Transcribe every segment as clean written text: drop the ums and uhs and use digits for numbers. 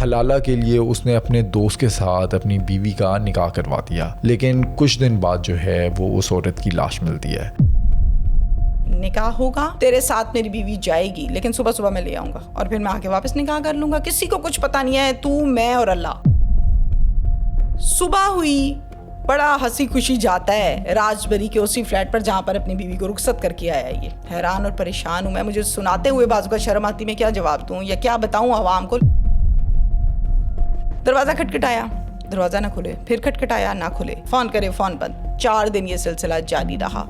حلالہ کے لیے اس نے اپنے دوست کے ساتھ اپنی بیوی کا نکاح کروا دیا، لیکن کچھ دن بعد جو ہے وہ اس عورت کی لاش ملتی ہے۔ نکاح ہوگا، تیرے ساتھ میری بیوی جائے گی، لیکن صبح صبح میں لے آؤں گا اور پھر میں آ کے واپس نکاح کر لوں گا، کسی کو کچھ پتا نہیں ہے، تو میں اور اللہ۔ صبح ہوئی، بڑا ہنسی خوشی جاتا ہے راج بری کے اسی فلیٹ پر جہاں پر اپنی بیوی کو رخصت کر کے آیا۔ یہ حیران اور پریشان ہوں میں، مجھے سناتے ہوئے بازو کا شرم آتی، میں کیا جواب دوں یا کیا بتاؤں عوام کو۔ دروازہ کھٹکھٹایا، دروازہ نہ کھلے، پھر کھٹکھٹایا، نہ کھلے، فون کرے، فون بند۔ 4 دن یہ سلسلہ جاری رہا۔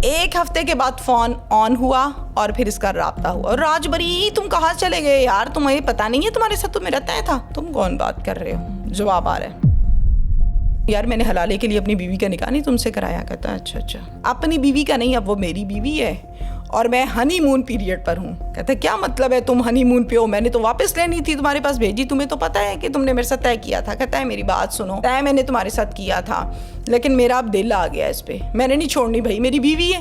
1 ہفتے کے بعد فون آن ہوا اور پھر اس کا رابطہ ہوا۔ اور راج بری تم کہاں چلے گئے یار، تمہیں پتا نہیں ہے تمہارے ساتھ تو میرا طے تھا، تم کون بات کر رہے ہو؟ جواب آ رہا ہے، یار میں نے حلالے کے لیے اپنی بیوی کا نکاح نہیں تم سے کرایا۔ کہتا ہے اچھا، اپنی بیوی کا نہیں، اب وہ میری بیوی ہے اور میں ہنی مون پیریڈ پر ہوں۔ کہتا ہے کیا مطلب ہے تم ہنی مون پہ ہو؟ میں نے تو واپس لینی تھی، تمہارے پاس بھیجی، تمہیں تو پتا ہے کہ تم نے میرے ساتھ طے کیا تھا۔ کہتا ہے میری بات سنو، طے میں نے تمہارے ساتھ کیا تھا لیکن میرا اب دل آ گیا اس پہ، میں نے نہیں چھوڑنی بھائی، میری بیوی ہے۔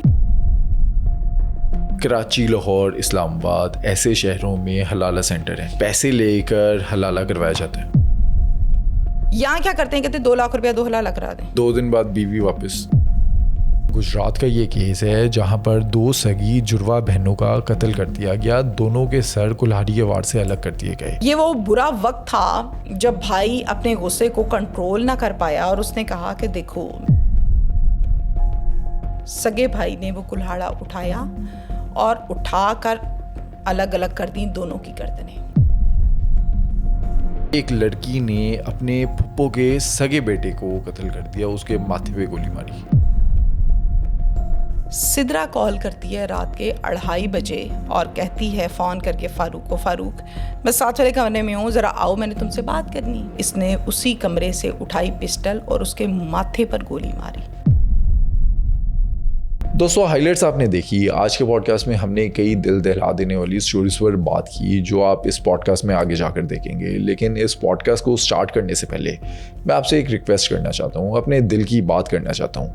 کراچی، لاہور، اسلام آباد ایسے شہروں میں حلالہ سینٹر ہیں، پیسے لے کر حلالہ کروایا جاتا ہے۔ یہاں کیا کرتے ہیں؟ کہتے 2 لاکھ روپیہ 2 حلالہ کرا دیں، 2 دن بعد بیوی واپس۔ گجرات کا یہ کیس ہے جہاں پر 2 سگی جڑواں بہنوں کا قتل کر دیا گیا، دونوں کے سر کلہاڑی کے وار سے الگ کر دیے گئے۔ یہ وہ برا وقت تھا جب بھائی اپنے غصے کو کنٹرول نہ کر پایا اور اس نے کہا کہ دیکھو، سگے بھائی نے وہ کلہاڑا اٹھایا اور اٹھا کر الگ الگ کر دی دونوں کی گردنیں۔ ایک لڑکی نے اپنے پھپھو کے سگے بیٹے کو قتل کر دیا، اس کے ماتھے پہ گولی ماری۔ سدرا کال کرتی ہے رات کے 2:30 بجے اور کہتی ہے فون کر کے فاروق کو، فاروق میں ساتھ والے کمرے میں ہوں، ذرا آؤ، میں نے تم سے بات کرنی۔ اس نے اسی کمرے سے اٹھائی پسٹل اور اس کے ماتھے پر گولی ماری۔ دوستو، ہائی لائٹس آپ نے دیکھی۔ آج کے پوڈ کاسٹ میں ہم نے کئی دل دہلا دینے والی سٹوریز پر بات کی جو آپ اس پوڈ کاسٹ میں آگے جا کر دیکھیں گے، لیکن اس پوڈ کاسٹ کو سٹارٹ کرنے سے پہلے میں آپ سے ایک ریکویسٹ کرنا چاہتا ہوں، اپنے دل کی بات کرنا چاہتا ہوں۔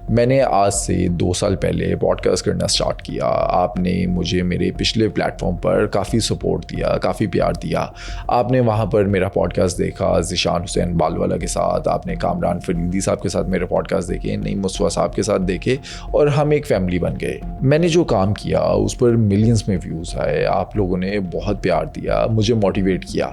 میں نے آج سے 2 سال پہلے پوڈ کاسٹ کرنا سٹارٹ کیا، آپ نے مجھے میرے پچھلے پلیٹ فارم پر کافی سپورٹ دیا، کافی پیار دیا۔ آپ نے وہاں پر میرا پوڈ کاسٹ دیکھا ذیشان حسین بالوالا کے ساتھ، آپ نے کامران فریدی صاحب کے ساتھ میرے پوڈ کاسٹ دیکھے، نعیم مصطفیٰ صاحب کے ساتھ دیکھے، اور ہم ایک فیملی بن گئے۔ میں نے جو کام کیا اس پر ملینز میں ویوز آئے، آپ لوگوں نے بہت پیار دیا، مجھے موٹیویٹ کیا،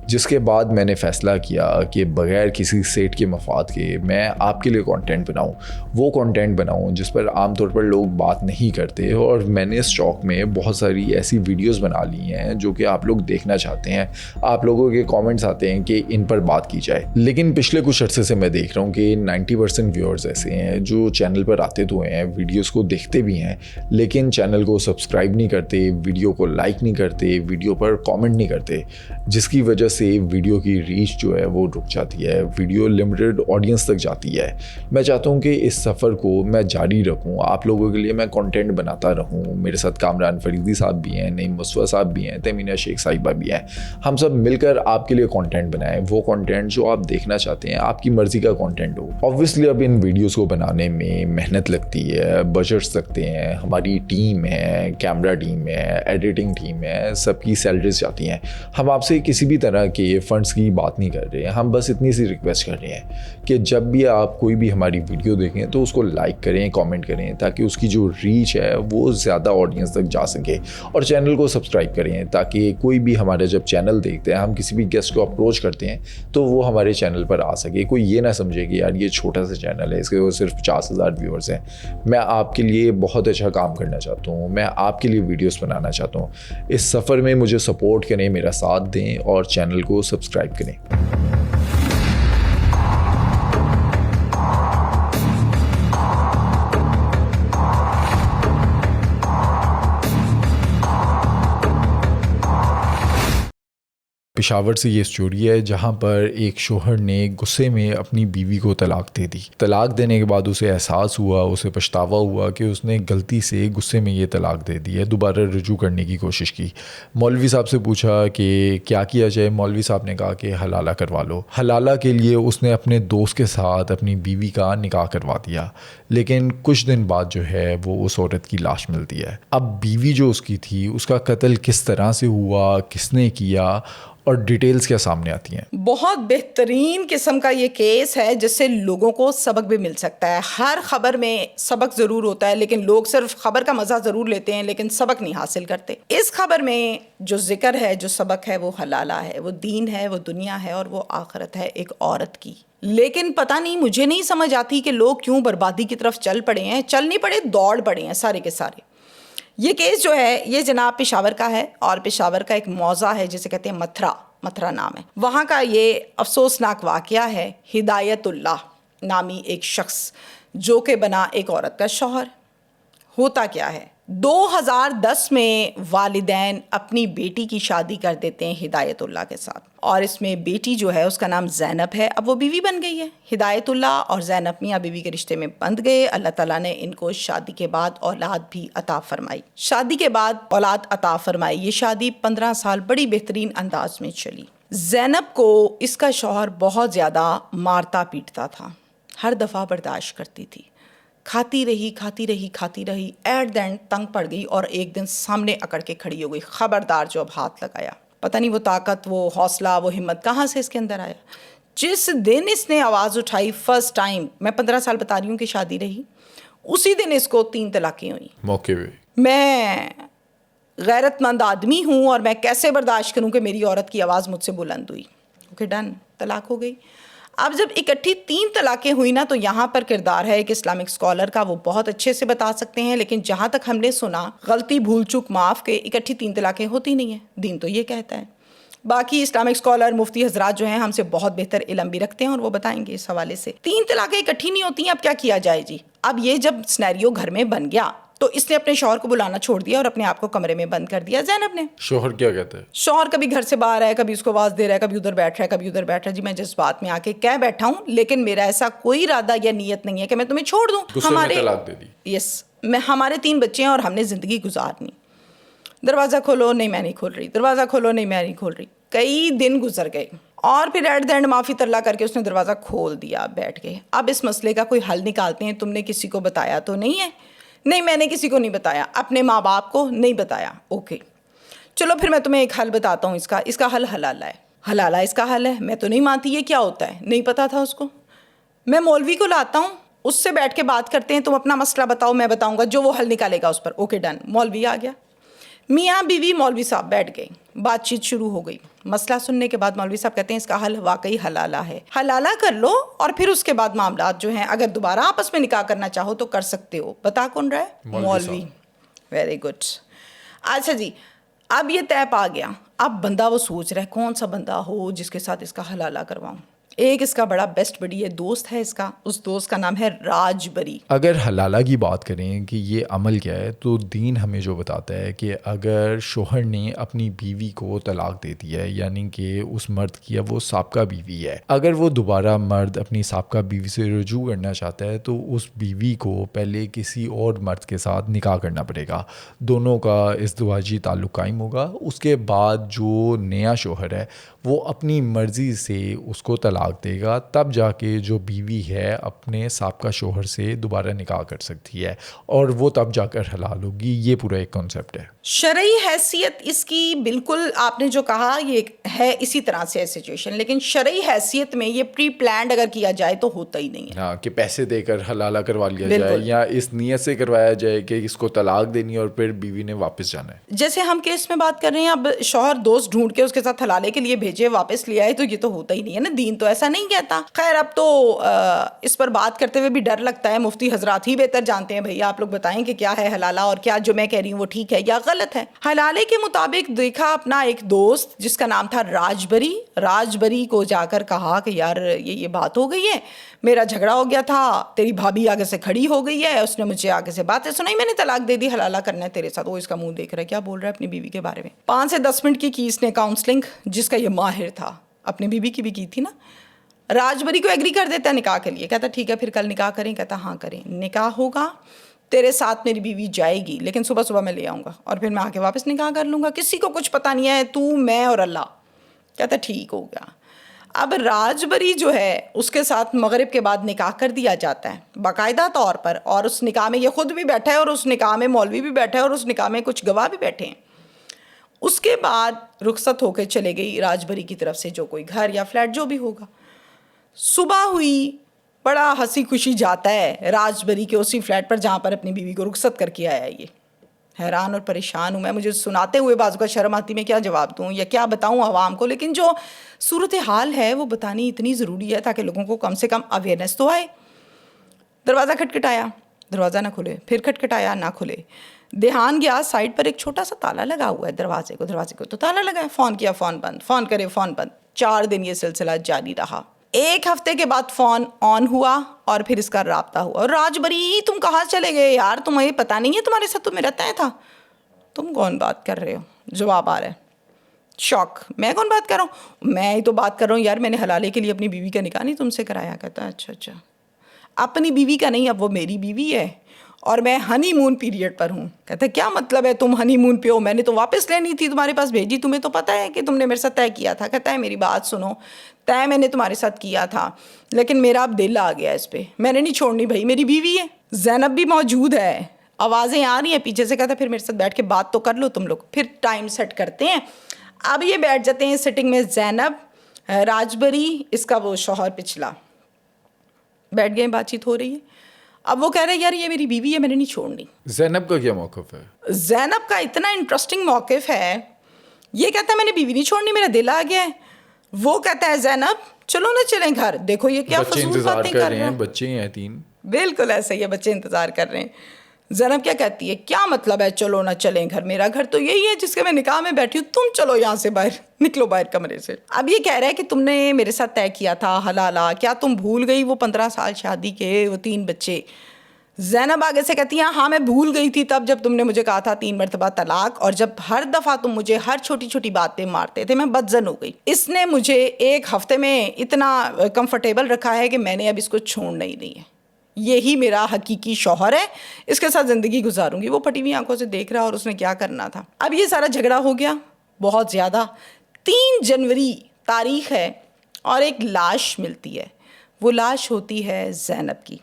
جس کے بعد میں نے فیصلہ کیا کہ بغیر کسی سیٹ کے مفاد کے میں آپ کے لیے کانٹینٹ بناؤں، وہ کانٹینٹ بناؤں جس پر عام طور پر لوگ بات نہیں کرتے، اور میں نے اسٹاک میں بہت ساری ایسی ویڈیوز بنا لی ہیں جو کہ آپ لوگ دیکھنا چاہتے ہیں، آپ لوگوں کے کامنٹس آتے ہیں کہ ان پر بات کی جائے۔ لیکن پچھلے کچھ عرصے سے میں دیکھ رہا ہوں کہ 90% ویورز ایسے ہیں جو چینل پر آتے تو ہیں، ویڈیوز کو دیکھتے بھی ہیں، لیکن چینل کو سبسکرائب نہیں کرتے، ویڈیو کو لائک نہیں کرتے، ویڈیو پر کامنٹ نہیں کرتے، جس کی وجہ سے ویڈیو کی ریچ جو ہے وہ رک جاتی ہے، ویڈیو لمیٹڈ آڈینس تک جاتی ہے۔ میں چاہتا ہوں کہ اس سفر کو میں جاری رکھوں، آپ لوگوں کے لیے میں کنٹینٹ بناتا رہوں۔ میرے ساتھ کامران فریدی صاحب بھی ہیں، نعیم مصطفیٰ صاحب بھی ہیں، تیمینہ شیخ صاحبہ بھی ہیں، ہم سب مل کر آپ کے لیے کنٹینٹ بنائیں، وہ کنٹینٹ جو آپ دیکھنا چاہتے ہیں، آپ کی مرضی کا کنٹینٹ ہو۔ obviously اب ان ویڈیوز کو بنانے میں محنت لگتی ہے، بجٹس لگتے ہیں، ہماری ٹیم ہے، کیمرہ ٹیم ہے، ایڈیٹنگ ٹیم ہے، سب کی سیلریز جاتی ہیں۔ ہم آپ سے کسی بھی طرح کے فنڈس کی بات نہیں کر رہے ہیں، ہم بس اتنی سی ریکویسٹ کر رہے ہیں کہ جب بھی آپ کوئی بھی ہماری ویڈیو دیکھیں تو اس کو لائک کریں، کامنٹ کریں، تاکہ اس کی جو ریچ ہے وہ زیادہ آڈینس تک جا سکے، اور چینل کو سبسکرائب کریں تاکہ کوئی بھی ہمارا جب چینل دیکھتے ہیں، ہم کسی بھی گیسٹ کو اپروچ کرتے ہیں تو وہ ہمارے چینل پر آ سکے، کوئی یہ نہ سمجھے کہ یار یہ چھوٹا سا چینل ہے، اس کے وہ صرف 50,000 ویورز ہیں۔ میں آپ کے لیے بہت اچھا کام کرنا چاہتا ہوں، میں آپ کے لیے ویڈیوز بنانا چاہتا ہوں۔ اس سفر میں مجھے سپورٹ کریں، میرا ساتھ دیں اور چینل کو سبسکرائب کریں۔ پشاور سے یہ سٹوری ہے جہاں پر ایک شوہر نے غصے میں اپنی بیوی کو طلاق دے دی۔ طلاق دینے کے بعد اسے احساس ہوا، اسے پچھتاوا ہوا کہ اس نے غلطی سے غصے میں یہ طلاق دے دی ہے، دوبارہ رجوع کرنے کی کوشش کی۔ مولوی صاحب سے پوچھا کہ کیا کیا جائے، مولوی صاحب نے کہا کہ حلالہ کروا لو۔ حلالہ کے لیے اس نے اپنے دوست کے ساتھ اپنی بیوی کا نکاح کروا دیا، لیکن کچھ دن بعد جو ہے وہ اس عورت کی لاش ملتی ہے۔ اب بیوی جو اس کی تھی، اس کا قتل کس طرح سے ہوا، کس نے کیا اور ڈیٹیلز کیا سامنے آتی ہیں؟ بہت بہترین قسم کا یہ کیس ہے جس سے لوگوں کو سبق بھی مل سکتا ہے. ہر خبر میں سبق ضرور ہوتا ہے لیکن لوگ صرف خبر کا مزہ ضرور لیتے ہیں لیکن سبق نہیں حاصل کرتے. اس خبر میں جو ذکر ہے، جو سبق ہے، وہ حلالہ ہے، وہ دین ہے، وہ دنیا ہے اور وہ آخرت ہے ایک عورت کی. لیکن پتہ نہیں، مجھے نہیں سمجھ آتی کہ لوگ کیوں بربادی کی طرف چل پڑے ہیں. چل نہیں پڑے، دوڑ پڑے ہیں سارے کے سارے. یہ کیس جو ہے یہ جناب پشاور کا ہے اور پشاور کا ایک موضع ہے جسے کہتے ہیں متھرا نام ہے. وہاں کا یہ افسوسناک واقعہ ہے. ہدایت اللہ نامی ایک شخص جو کہ بنا ایک عورت کا شوہر. ہوتا کیا ہے، 2010 میں والدین اپنی بیٹی کی شادی کر دیتے ہیں ہدایت اللہ کے ساتھ، اور اس میں بیٹی جو ہے اس کا نام زینب ہے. اب وہ بیوی بن گئی ہے. ہدایت اللہ اور زینب میاں بیوی کے رشتے میں بندھ گئے. اللہ تعالیٰ نے ان کو شادی کے بعد اولاد بھی عطا فرمائی. یہ شادی 15 سال بڑی بہترین انداز میں چلی. زینب کو اس کا شوہر بہت زیادہ مارتا پیٹتا تھا. ہر دفعہ برداشت کرتی تھی، کھاتی رہی. ایٹ دا اینڈ تنگ پڑ گئی اور ایک دن سامنے اکڑ کے کھڑی ہو گئی. خبردار جو اب ہاتھ لگایا. پتہ نہیں وہ طاقت، وہ حوصلہ، وہ ہمت کہاں سے اس کے اندر آیا. جس دن اس نے آواز اٹھائی فرسٹ ٹائم، میں 15 سال بتا رہی ہوں کہ شادی رہی، اسی دن اس کو 3 طلاقیں ہوئی. موقع پہ میں غیرت مند آدمی ہوں اور میں کیسے برداشت کروں کہ میری عورت کی آواز مجھ سے بلند ہوئی. اوکے ڈن، طلاق ہو گئی. اب جب اکٹھی 3 طلاقیں ہوئی نا، تو یہاں پر کردار ہے ایک اسلامک اسکالر کا، وہ بہت اچھے سے بتا سکتے ہیں. لیکن جہاں تک ہم نے سنا، غلطی بھول چک معاف، کہ اکٹھی 3 طلاقیں ہوتی نہیں ہیں. دین تو یہ کہتا ہے. باقی اسلامک اسکالر مفتی حضرات جو ہیں ہم سے بہت بہتر علم بھی رکھتے ہیں اور وہ بتائیں گے اس حوالے سے. 3 طلاقیں اکٹھی نہیں ہوتی ہیں. اب کیا کیا جائے جی؟ اب یہ جب سینیریو گھر میں بن گیا تو اس نے اپنے شوہر کو بلانا چھوڑ دیا اور اپنے آپ کو کمرے میں بند کر دیا. زینب نے. شوہر کیا کہتا ہے؟ شوہر کبھی گھر سے باہر ہے، کبھی اس کو آواز دے رہا ہے، کبھی ادھر بیٹھ رہا ہے، کبھی ادھر بیٹھ رہا ہے. جی میں جذبات میں آ کے کہہ بیٹھا ہوں، لیکن میرا ایسا کوئی ارادہ یا نیت نہیں ہے کہ میں تمہیں چھوڑ دوں. ہمارے طلاق دے دی. یس، ہمارے 3 بچے ہیں اور ہم نے زندگی گزارنی. دروازہ کھولو، نہیں میں نہیں کھول رہی. دروازہ کھولو، نہیں میں نہیں کھول رہی. کئی دن گزر گئے اور پھر ایٹ دا اینڈ معافی ترلا کر کے اس نے دروازہ کھول دیا. بیٹھ گئے. اب اس مسئلے کا کوئی حل نکالتے ہیں. تم نے کسی کو بتایا تو نہیں ہے؟ نہیں، میں نے کسی کو نہیں بتایا. اپنے ماں باپ کو نہیں بتایا. اوکے چلو پھر میں تمہیں ایک حل بتاتا ہوں. اس کا حل حلالہ ہے. حلالہ اس کا حل ہے. میں تو نہیں مانتی. یہ کیا ہوتا ہے؟ نہیں پتا تھا اس کو. میں مولوی کو لاتا ہوں، اس سے بیٹھ کے بات کرتے ہیں. تم اپنا مسئلہ بتاؤ، میں بتاؤں گا، جو وہ حل نکالے گا اس پر. Okay done. مولوی آ گیا. میاں بیوی مولوی صاحب بیٹھ گئے. بات چیت شروع ہو گئی. مسئلہ سننے کے بعد مولوی صاحب کہتے ہیں اس کا حل واقعی حلالہ ہے. حلالہ کر لو اور پھر اس کے بعد معاملات جو ہیں اگر دوبارہ آپس میں نکاح کرنا چاہو تو کر سکتے ہو. بتا کون رہا ہے؟ مولوی. Very good. اچھا جی، اب یہ طے پا گیا. اب بندہ وہ سوچ رہا ہے کون سا بندہ ہو جس کے ساتھ اس کا حلالہ کرواؤں. ایک اس کا بڑا بیسٹ بڑی ہے دوست ہے. اس دوست کا نام ہے راج بری. اگر حلالہ کی بات کریں کہ یہ عمل کیا ہے، تو دین ہمیں جو بتاتا ہے کہ اگر شوہر نے اپنی بیوی کو طلاق دے دی ہے، یعنی کہ اس مرد کی وہ سابقہ بیوی ہے، اگر وہ دوبارہ مرد اپنی سابقہ بیوی سے رجوع کرنا چاہتا ہے تو اس بیوی کو پہلے کسی اور مرد کے ساتھ نکاح کرنا پڑے گا. دونوں کا ازدواجی تعلق قائم ہوگا. اس کے بعد جو نیا شوہر ہے وہ اپنی مرضی سے اس کو طلاق دے گا. تب جا کے جو بیوی ہے اپنے سابقہ شوہر سے دوبارہ نکاح کر سکتی ہے اور وہ تب جا کر حلال ہوگی. یہ پورا ایک کانسیپٹ ہے. شرعی حیثیت اس کی بالکل آپ نے جو کہا یہ ہے اسی طرح سے سچویشن، لیکن شرعی حیثیت میں یہ پری پلانڈ اگر کیا جائے تو ہوتا ہی نہیں ہے. ہاں، کہ پیسے دے کر حلالہ کروا لیا جائے یا اس نیت سے کروایا جائے کہ اس کو طلاق دینی اور پھر بیوی نے واپس جانا ہے. جیسے ہم کیس میں بات کر رہے ہیں، اب شوہر دوست ڈھونڈ کے اس کے ساتھ حلالے کے لیے بھیجے، واپس لے آئے، تو یہ تو ہوتا ہی نہیں ہے نا. دین تو ایسا نہیں کہتا. خیر اب تو اس پر بات کرتے ہوئے بھی ڈر لگتا ہے. مفتی حضرات ہی بہتر جانتے ہیں. بھئی آپ لوگ بتائیں کہ کیا ہے حلالہ اور کیا جو میں کہہ رہی ہوں وہ ٹھیک ہے یا غلط ہے. حلالے کے مطابق دیکھا اپنا ایک دوست جس کا نام تھا راج بری کو جا کر کہا کہ یار یہ بات ہو گئی ہے، میرا جھگڑا ہو گیا تھا، تیری بھابھی آگے سے کھڑی ہو گئی ہے، اس نے مجھے آگے سے باتیں سنائی، میں نے طلاق دے دی، حلالہ کرنا ہے تیرے ساتھ. وہ اس کا منہ دیکھ رہا ہے کیا بول رہا ہے اپنی بیوی کے بارے میں. 5 سے 10 منٹ کی اس نے کاؤنسلنگ، جس کا یہ ماہر تھا. اپنی بیوی کی بھی کی تھی نا. راج بری کو ایگری کر دیتا ہے نکاح کے لیے. کہتا ٹھیک ہے پھر کل نکاح کریں. کہتا ہاں کریں. نکاح ہوگا، تیرے ساتھ میری بیوی جائے گی، لیکن صبح میں لے آؤں گا اور پھر میں آ کے واپس نکاح کر لوں گا. کسی کو کچھ پتہ نہیں ہے، تو میں اور اللہ. کہتا ٹھیک ہو گیا. اب راج بری جو ہے اس کے ساتھ مغرب کے بعد نکاح کر دیا جاتا ہے باقاعدہ طور پر، اور اس نکاح میں یہ خود بھی بیٹھا ہے اور اس نکاح میں مولوی بھی بیٹھا ہے اور اس نکاح میں کچھ گواہ بھی بیٹھے ہیں. اس کے بعد رخصت ہو کے چلے گئی راجبری کی طرف سے جو کوئی گھر یا فلیٹ جو بھی ہوگا. صبح ہوئی, بڑا ہنسی خوشی جاتا ہے راجبری کے اسی فلیٹ پر جہاں پر اپنی بیوی کو رخصت کر کے آیا. یہ حیران اور پریشان ہوں میں, مجھے سناتے ہوئے بعض کا شرم آتی, میں کیا جواب دوں یا کیا بتاؤں عوام کو, لیکن جو صورتحال ہے وہ بتانی اتنی ضروری ہے تاکہ لوگوں کو کم سے کم اویئرنیس تو آئے. دروازہ کھٹکھٹایا, دروازہ نہ کھلے, پھر کھٹکھٹایا, نہ کھلے. دھیان گیا سائڈ پر ایک چھوٹا سا تالا لگا ہوا ہے دروازے کو تو تالا لگا ہے. فون کیا, فون بند, فون کرے, فون بند. 4 دن یہ سلسلہ جاری رہا. 1 ہفتے کے بعد فون آن ہوا اور پھر اس کا رابطہ ہوا. اور راجبری تم کہاں چلے گئے یار, تمہیں پتہ نہیں ہے تمہارے ساتھ تو میرا طے تھا. تم کون بات کر رہے ہو؟ جواب آ رہا ہے. شوق, میں کون بات کر رہا ہوں؟ میں ہی تو بات کر رہا ہوں یار, میں نے حلالے کے لیے اپنی بیوی کا نکاح نہیں تم سے کرایا. کہتا ہے اچھا, اپنی بیوی کا نہیں, اب وہ میری بیوی ہے اور میں ہنی مون پیریڈ پر ہوں. کہتا ہے کیا مطلب ہے تم ہنی مون پہ ہو؟ میں نے تو واپس لینی تھی, تمہارے پاس بھیجی, تمہیں تو پتہ ہے کہ تم نے میرے ساتھ طے کیا تھا. کہتا ہے میری بات سنو, طے میں نے تمہارے ساتھ کیا تھا لیکن میرا اب دل آ گیا اس پہ, میں نے نہیں چھوڑنی بھائی, میری بیوی ہے. زینب بھی موجود ہے, آوازیں آ رہی ہیں پیچھے سے. کہتا ہے پھر میرے ساتھ بیٹھ کے بات تو کر لو تم لوگ. پھر ٹائم سیٹ کرتے ہیں. اب یہ بیٹھ جاتے ہیں سٹنگ میں, زینب, راجبری, اس کا وہ شوہر پچھلا بیٹھ گئے, بات چیت ہو رہی ہے. اب وہ کہہ رہے ہیں یار یہ میری بیوی ہے, میں نے نہیں چھوڑنی. زینب کا کیا موقف ہے؟ زینب کا اتنا انٹرسٹنگ موقف ہے, یہ کہتا ہے میں نے بیوی نہیں چھوڑنی, میرا دل آ گیا ہے. وہ کہتا ہے زینب چلو نہ چلیں گھر. دیکھو یہ کیا فضول باتیں کر رہے ہیں. بچے ہیں 3. بالکل ایسا ہی ہے, بچے انتظار کر رہے ہیں. زینب کیا کہتی ہے, کیا مطلب ہے چلو نہ چلیں گھر, میرا گھر تو یہی ہے جس کے میں نکاح میں بیٹھی ہوں, تم چلو یہاں سے باہر, نکلو باہر کمرے سے. اب یہ کہہ رہا ہے کہ تم نے میرے ساتھ طے کیا تھا حلالہ, کیا تم بھول گئی وہ 15 سال شادی کے, وہ 3 بچے. زینب آگے سے کہتی ہے ہاں میں بھول گئی تھی تب جب تم نے مجھے کہا تھا 3 مرتبہ طلاق, اور جب ہر دفعہ تم مجھے ہر چھوٹی چھوٹی بات پہ مارتے تھے, میں بدزن ہو گئی. اس نے مجھے 1 ہفتے میں اتنا کمفرٹیبل رکھا ہے کہ میں نے اب اس کو چھوڑنا ہی نہیں ہے, یہی میرا حقیقی شوہر ہے, اس کے ساتھ زندگی گزاروں گی. وہ پھٹی ہوئی آنکھوں سے دیکھ رہا اور اس نے کیا کرنا تھا. اب یہ سارا جھگڑا ہو گیا بہت زیادہ. 3 جنوری تاریخ ہے اور ایک لاش ملتی ہے. وہ لاش ہوتی ہے زینب کی.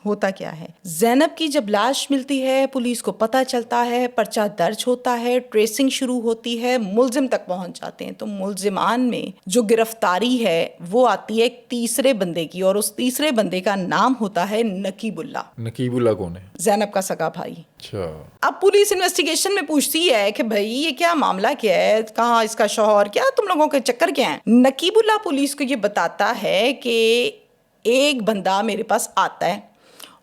ہوتا کیا ہے, زینب کی جب لاش ملتی ہے پولیس کو پتہ چلتا ہے, پرچہ درج ہوتا ہے, ٹریسنگ شروع ہوتی ہے, ملزم تک پہنچ جاتے ہیں. تو ملزمان میں جو گرفتاری ہے وہ آتی ہے ایک تیسرے بندے کی, اور اس تیسرے بندے کا نام ہوتا ہے نقیب اللہ. نقیب اللہ کون ہے؟ زینب کا سگا بھائی. اچھا. اب پولیس انویسٹیگیشن میں پوچھتی ہے کہ بھائی یہ کیا معاملہ کیا ہے, کہاں اس کا شوہر, کیا تم لوگوں کے چکر کیا ہیں. نقیب اللہ پولیس کو یہ بتاتا ہے کہ ایک بندہ میرے پاس آتا ہے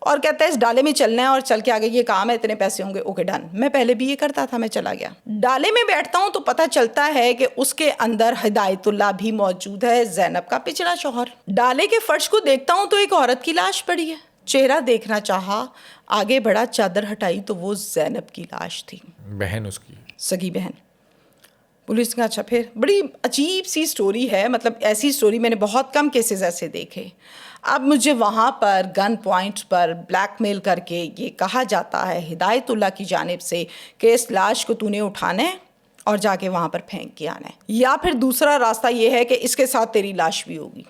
اور کہتا ہے اس ڈالے میں چلنا ہے اور چل کے آگے یہ کام ہے, اتنے پیسے ہوں گے, اوکے ڈن. میں پہلے بھی یہ کرتا تھا, میں چلا گیا. ڈالے میں بیٹھتا ہوں تو پتہ چلتا ہے کہ اس کے اندر ہدایت اللہ بھی موجود ہے, زینب کا پچھلا شوہر. ڈالے کے فرش کو دیکھتا ہوں تو ایک عورت کی لاش پڑی ہے. چہرہ دیکھنا چاہا, آگے بڑھا, چادر ہٹائی تو وہ زینب کی لاش تھی, بہن اس کی, سگی بہن. پولیس کا اچھا, پھر بڑی عجیب سی سٹوری ہے, مطلب ایسی سٹوری میں نے بہت کم کیسز ایسے دیکھے. اب مجھے وہاں پر گن پوائنٹ پر بلیک میل کر کے یہ کہا جاتا ہے ہدایت اللہ کی جانب سے کہ اس لاش کو تو نے اٹھانا ہے اور جا کے وہاں پر پھینک کے آنا ہے, یا پھر دوسرا راستہ یہ ہے کہ اس کے ساتھ تیری لاش بھی ہوگی.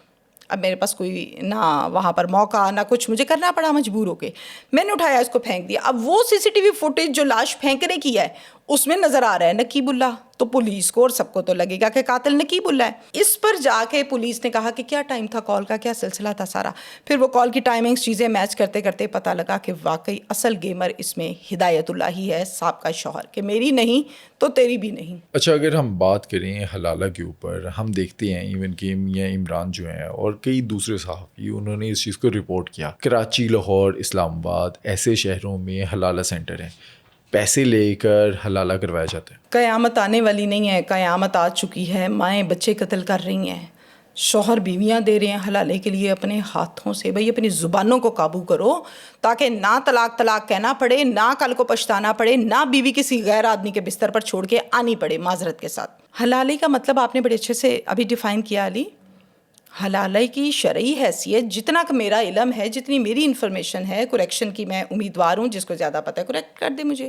اب میرے پاس کوئی نہ وہاں پر موقع نہ کچھ, مجھے کرنا پڑا مجبور ہو کے. میں نے اٹھایا, اس کو پھینک دیا. اب وہ CCTV فوٹیج جو لاش پھینکنے کی ہے اس میں نظر آ رہا ہے نقیب اللہ, تو پولیس کو اور سب کو تو لگے گا کہ قاتل نقیب اللہ ہے. اس پر جا کے پولیس نے کہا کہ کیا ٹائم تھا کال کا, کیا سلسلہ تھا سارا. پھر وہ کال کی ٹائمنگز چیزیں میچ کرتے کرتے پتہ لگا کہ واقعی اصل گیمر اس میں ہدایت اللہ ہی ہے, صاحب کا شوہر, کہ میری نہیں تو تیری بھی نہیں. اچھا, اگر ہم بات کریں حلالہ کے اوپر, ہم دیکھتے ہیں ایون کہ میاں عمران جو ہیں اور کئی دوسرے صحافی, انہوں نے اس چیز کو رپورٹ کیا. کراچی, لاہور, اسلام آباد ایسے شہروں میں حلالہ سینٹر ہیں, پیسے لے کر حلالہ کروایا جاتا ہے. قیامت آنے والی نہیں ہے, قیامت آ چکی ہے. مائیں بچے قتل کر رہی ہیں, شوہر بیویاں دے رہے ہیں حلالے کے لیے اپنے ہاتھوں سے. بھئی اپنی زبانوں کو قابو کرو تاکہ نہ طلاق کہنا پڑے, نہ کل کو پچھتانا پڑے, نہ بیوی کسی غیر آدمی کے بستر پر چھوڑ کے آنی پڑے معذرت کے ساتھ. حلالے کا مطلب آپ نے بڑے اچھے سے ابھی ڈیفائن کیا علی. حلالہ کی شرعی حیثیت جتنا کہ میرا علم ہے, جتنی میری انفارمیشن ہے, کریکشن کی میں امیدوار ہوں, جس کو زیادہ پتہ ہے کریکٹ کر دے مجھے.